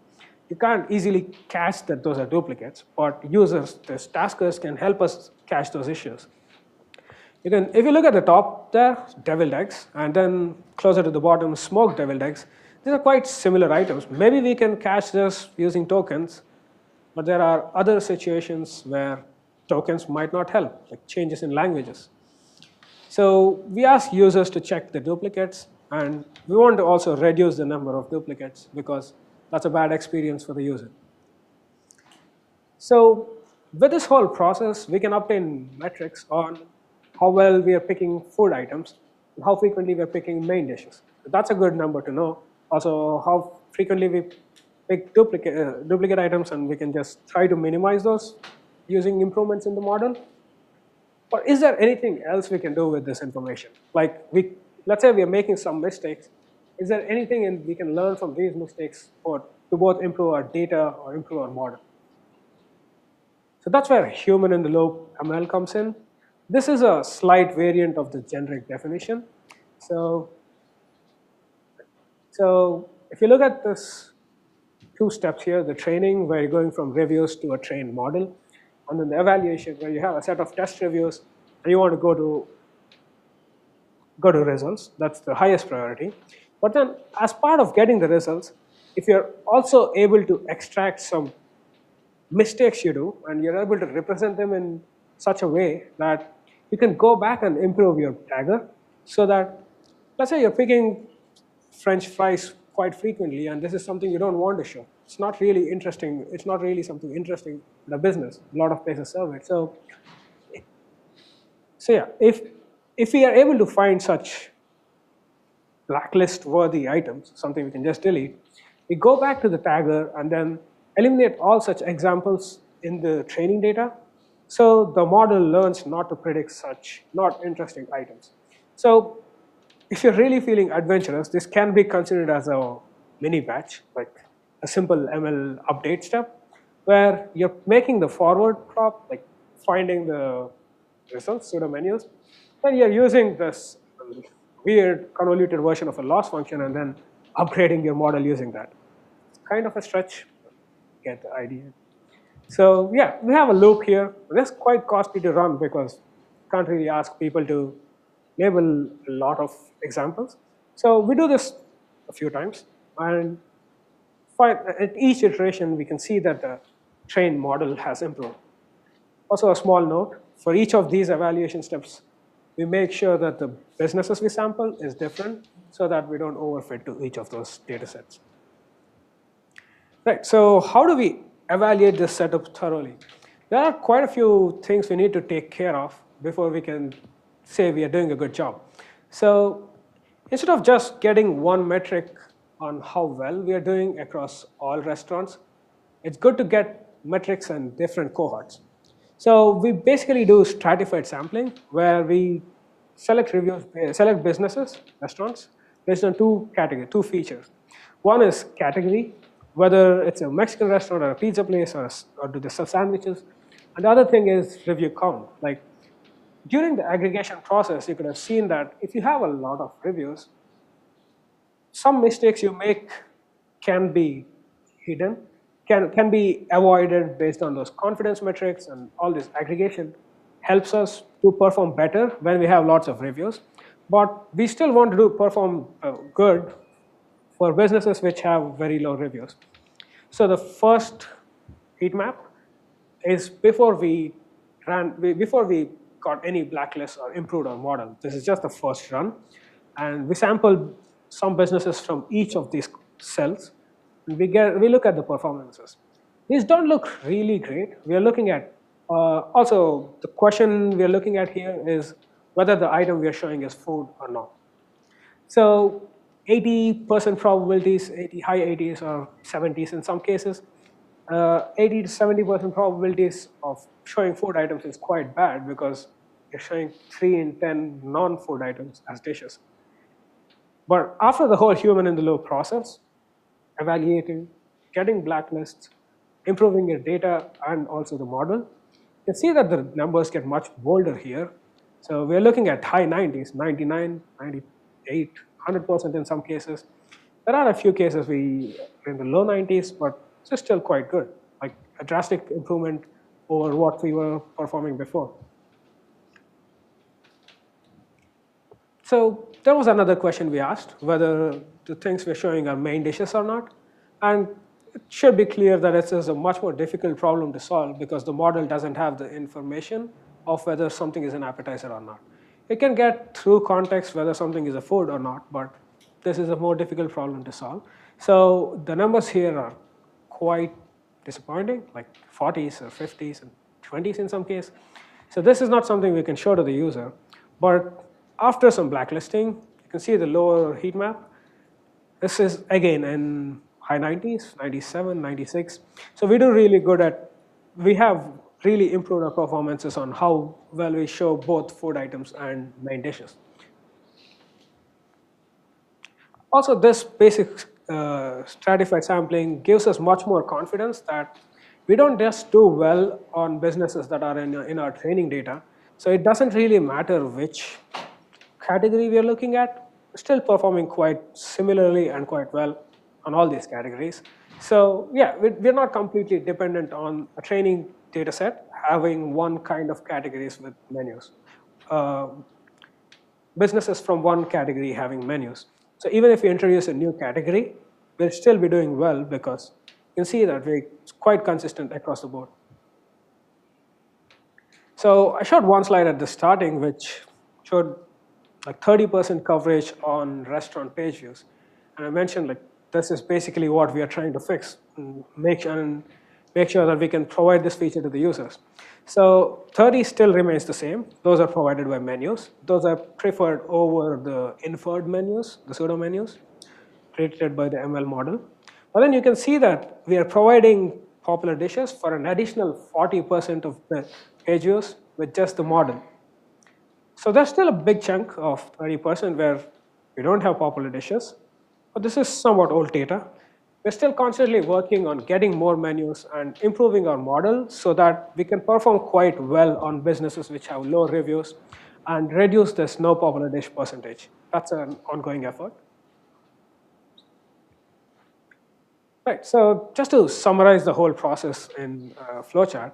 You can't easily catch that those are duplicates, but users, the taskers, can help us catch those issues. If you look at the top there, deviled eggs, and then closer to the bottom, smoked deviled eggs, these are quite similar items. Maybe we can catch this using tokens, but there are other situations where tokens might not help, like changes in languages. So we ask users to check the duplicates, and we want to also reduce the number of duplicates, because that's a bad experience for the user. So with this whole process, we can obtain metrics on how well we are picking food items, and how frequently we are picking main dishes. So that's a good number to know. Also, how frequently we pick duplicate items, and we can just try to minimize those using improvements in the model. But is there anything else we can do with this information? Like, let's say we are making some mistakes. Is there anything we can learn from these mistakes to both improve our data or improve our model? So that's where human in the loop ML comes in. This is a slight variant of the generic definition. So So if you look at this two steps here, the training where you're going from reviews to a trained model, and then the evaluation where you have a set of test reviews and you want to go to results. That's the highest priority. But then as part of getting the results, if you're also able to extract some mistakes you do and you're able to represent them in such a way that you can go back and improve your tagger, so that, let's say you're picking French fries quite frequently and this is something you don't want to show. It's not really interesting. It's not really something interesting in a business. A lot of places serve it. So yeah, if we are able to find such blacklist worthy items, something we can just delete, we go back to the tagger and then eliminate all such examples in the training data, so the model learns not to predict such not interesting items. So if you're really feeling adventurous, this can be considered as a mini batch, like a simple ML update step, where you're making the forward prop, like finding the results, pseudo menus, then you're using this weird convoluted version of a loss function and then upgrading your model using that. It's kind of a stretch, get the idea. So yeah, we have a loop here. This is quite costly to run because you can't really ask people to label a lot of examples. So we do this a few times, and at each iteration we can see that the trained model has improved. Also a small note, for each of these evaluation steps, we make sure that the businesses we sample is different so that we don't overfit to each of those data sets. Right, so how do we evaluate this setup thoroughly? There are quite a few things we need to take care of before we can say we are doing a good job. So instead of just getting one metric on how well we are doing across all restaurants, it's good to get metrics in different cohorts. So we basically do stratified sampling, where we select businesses, restaurants, based on two features. One is category, whether it's a Mexican restaurant or a pizza place or do they sell sandwiches. And the other thing is review count. Like during the aggregation process, you could have seen that if you have a lot of reviews, some mistakes you make can be hidden, can be avoided based on those confidence metrics, and all this aggregation helps us to perform better when we have lots of reviews. But we still want to perform good for businesses which have very low reviews. So the first heat map is before we got any blacklists or improved our model. This is just the first run. And we sample some businesses from each of these cells. And we look at the performances. These don't look really great. We are looking at, also the question we are looking at here is whether the item we are showing is food or not. So 80% probabilities, high 80s or 70s in some cases. 80 to 70% probabilities of showing food items is quite bad because you're showing 3 in 10 non-food items as dishes. But after the whole human in the loop process, evaluating, getting blacklists, improving your data and also the model, you can see that the numbers get much bolder here. So we're looking at high 90s, 99, 98, 100% in some cases. There are a few cases we are in the low 90s, but it's still quite good, like a drastic improvement over what we were performing before. So there was another question we asked, whether the things we're showing are main dishes or not. And it should be clear that this is a much more difficult problem to solve because the model doesn't have the information of whether something is an appetizer or not. It can get through context whether something is a food or not, but this is a more difficult problem to solve. So the numbers here are quite disappointing, like 40s or 50s and 20s in some case. So this is not something we can show to the user. But after some blacklisting, you can see the lower heat map. This is, again, in high 90s, 97, 96. So we do really good at, we have really improved our performances on how well we show both food items and main dishes. Also, this basic stratified sampling gives us much more confidence that we don't just do well on businesses that are in our training data. So it doesn't really matter which category we are looking at. still performing quite similarly and quite well on all these categories. So yeah, we're not completely dependent on a training data set having one kind of categories with menus. Businesses from one category having menus. So even if you introduce a new category, we'll still be doing well because you can see that we're quite consistent across the board. So I showed one slide at the starting which showed like 30% coverage on restaurant page views. And I mentioned like this is basically what we are trying to fix and make sure that we can provide this feature to the users. So 30 still remains the same. Those are provided by menus. Those are preferred over the inferred menus, the pseudo menus, created by the ML model. But then you can see that we are providing popular dishes for an additional 40% of the page views with just the model. So there's still a big chunk of 30% where we don't have popular dishes, but this is somewhat old data. We're still constantly working on getting more menus and improving our model so that we can perform quite well on businesses which have low reviews and reduce this no popular dish percentage. That's an ongoing effort. Right, so just to summarize the whole process in a flowchart,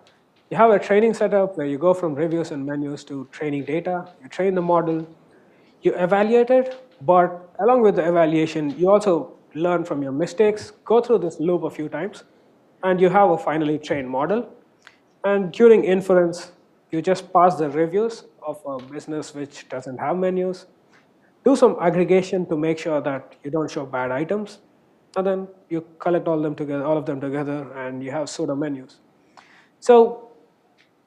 you have a training setup where you go from reviews and menus to training data, you train the model, you evaluate it, but along with the evaluation, you also learn from your mistakes, go through this loop a few times, and you have a finally trained model. And during inference, you just pass the reviews of a business which doesn't have menus, do some aggregation to make sure that you don't show bad items, and then you collect all of them together, and you have pseudo menus. So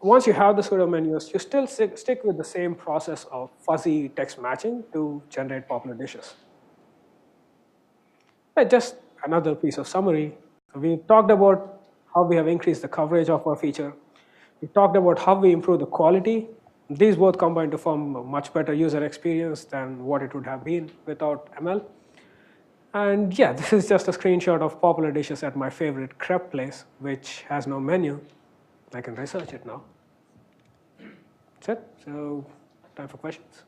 once you have the pseudo menus, you still stick with the same process of fuzzy text matching to generate popular dishes. Right, just another piece of summary. We talked about how we have increased the coverage of our feature. We talked about how we improve the quality. These both combine to form a much better user experience than what it would have been without ML. And yeah, this is just a screenshot of popular dishes at my favorite crepe place, which has no menu. I can research it now. That's it. So time for questions.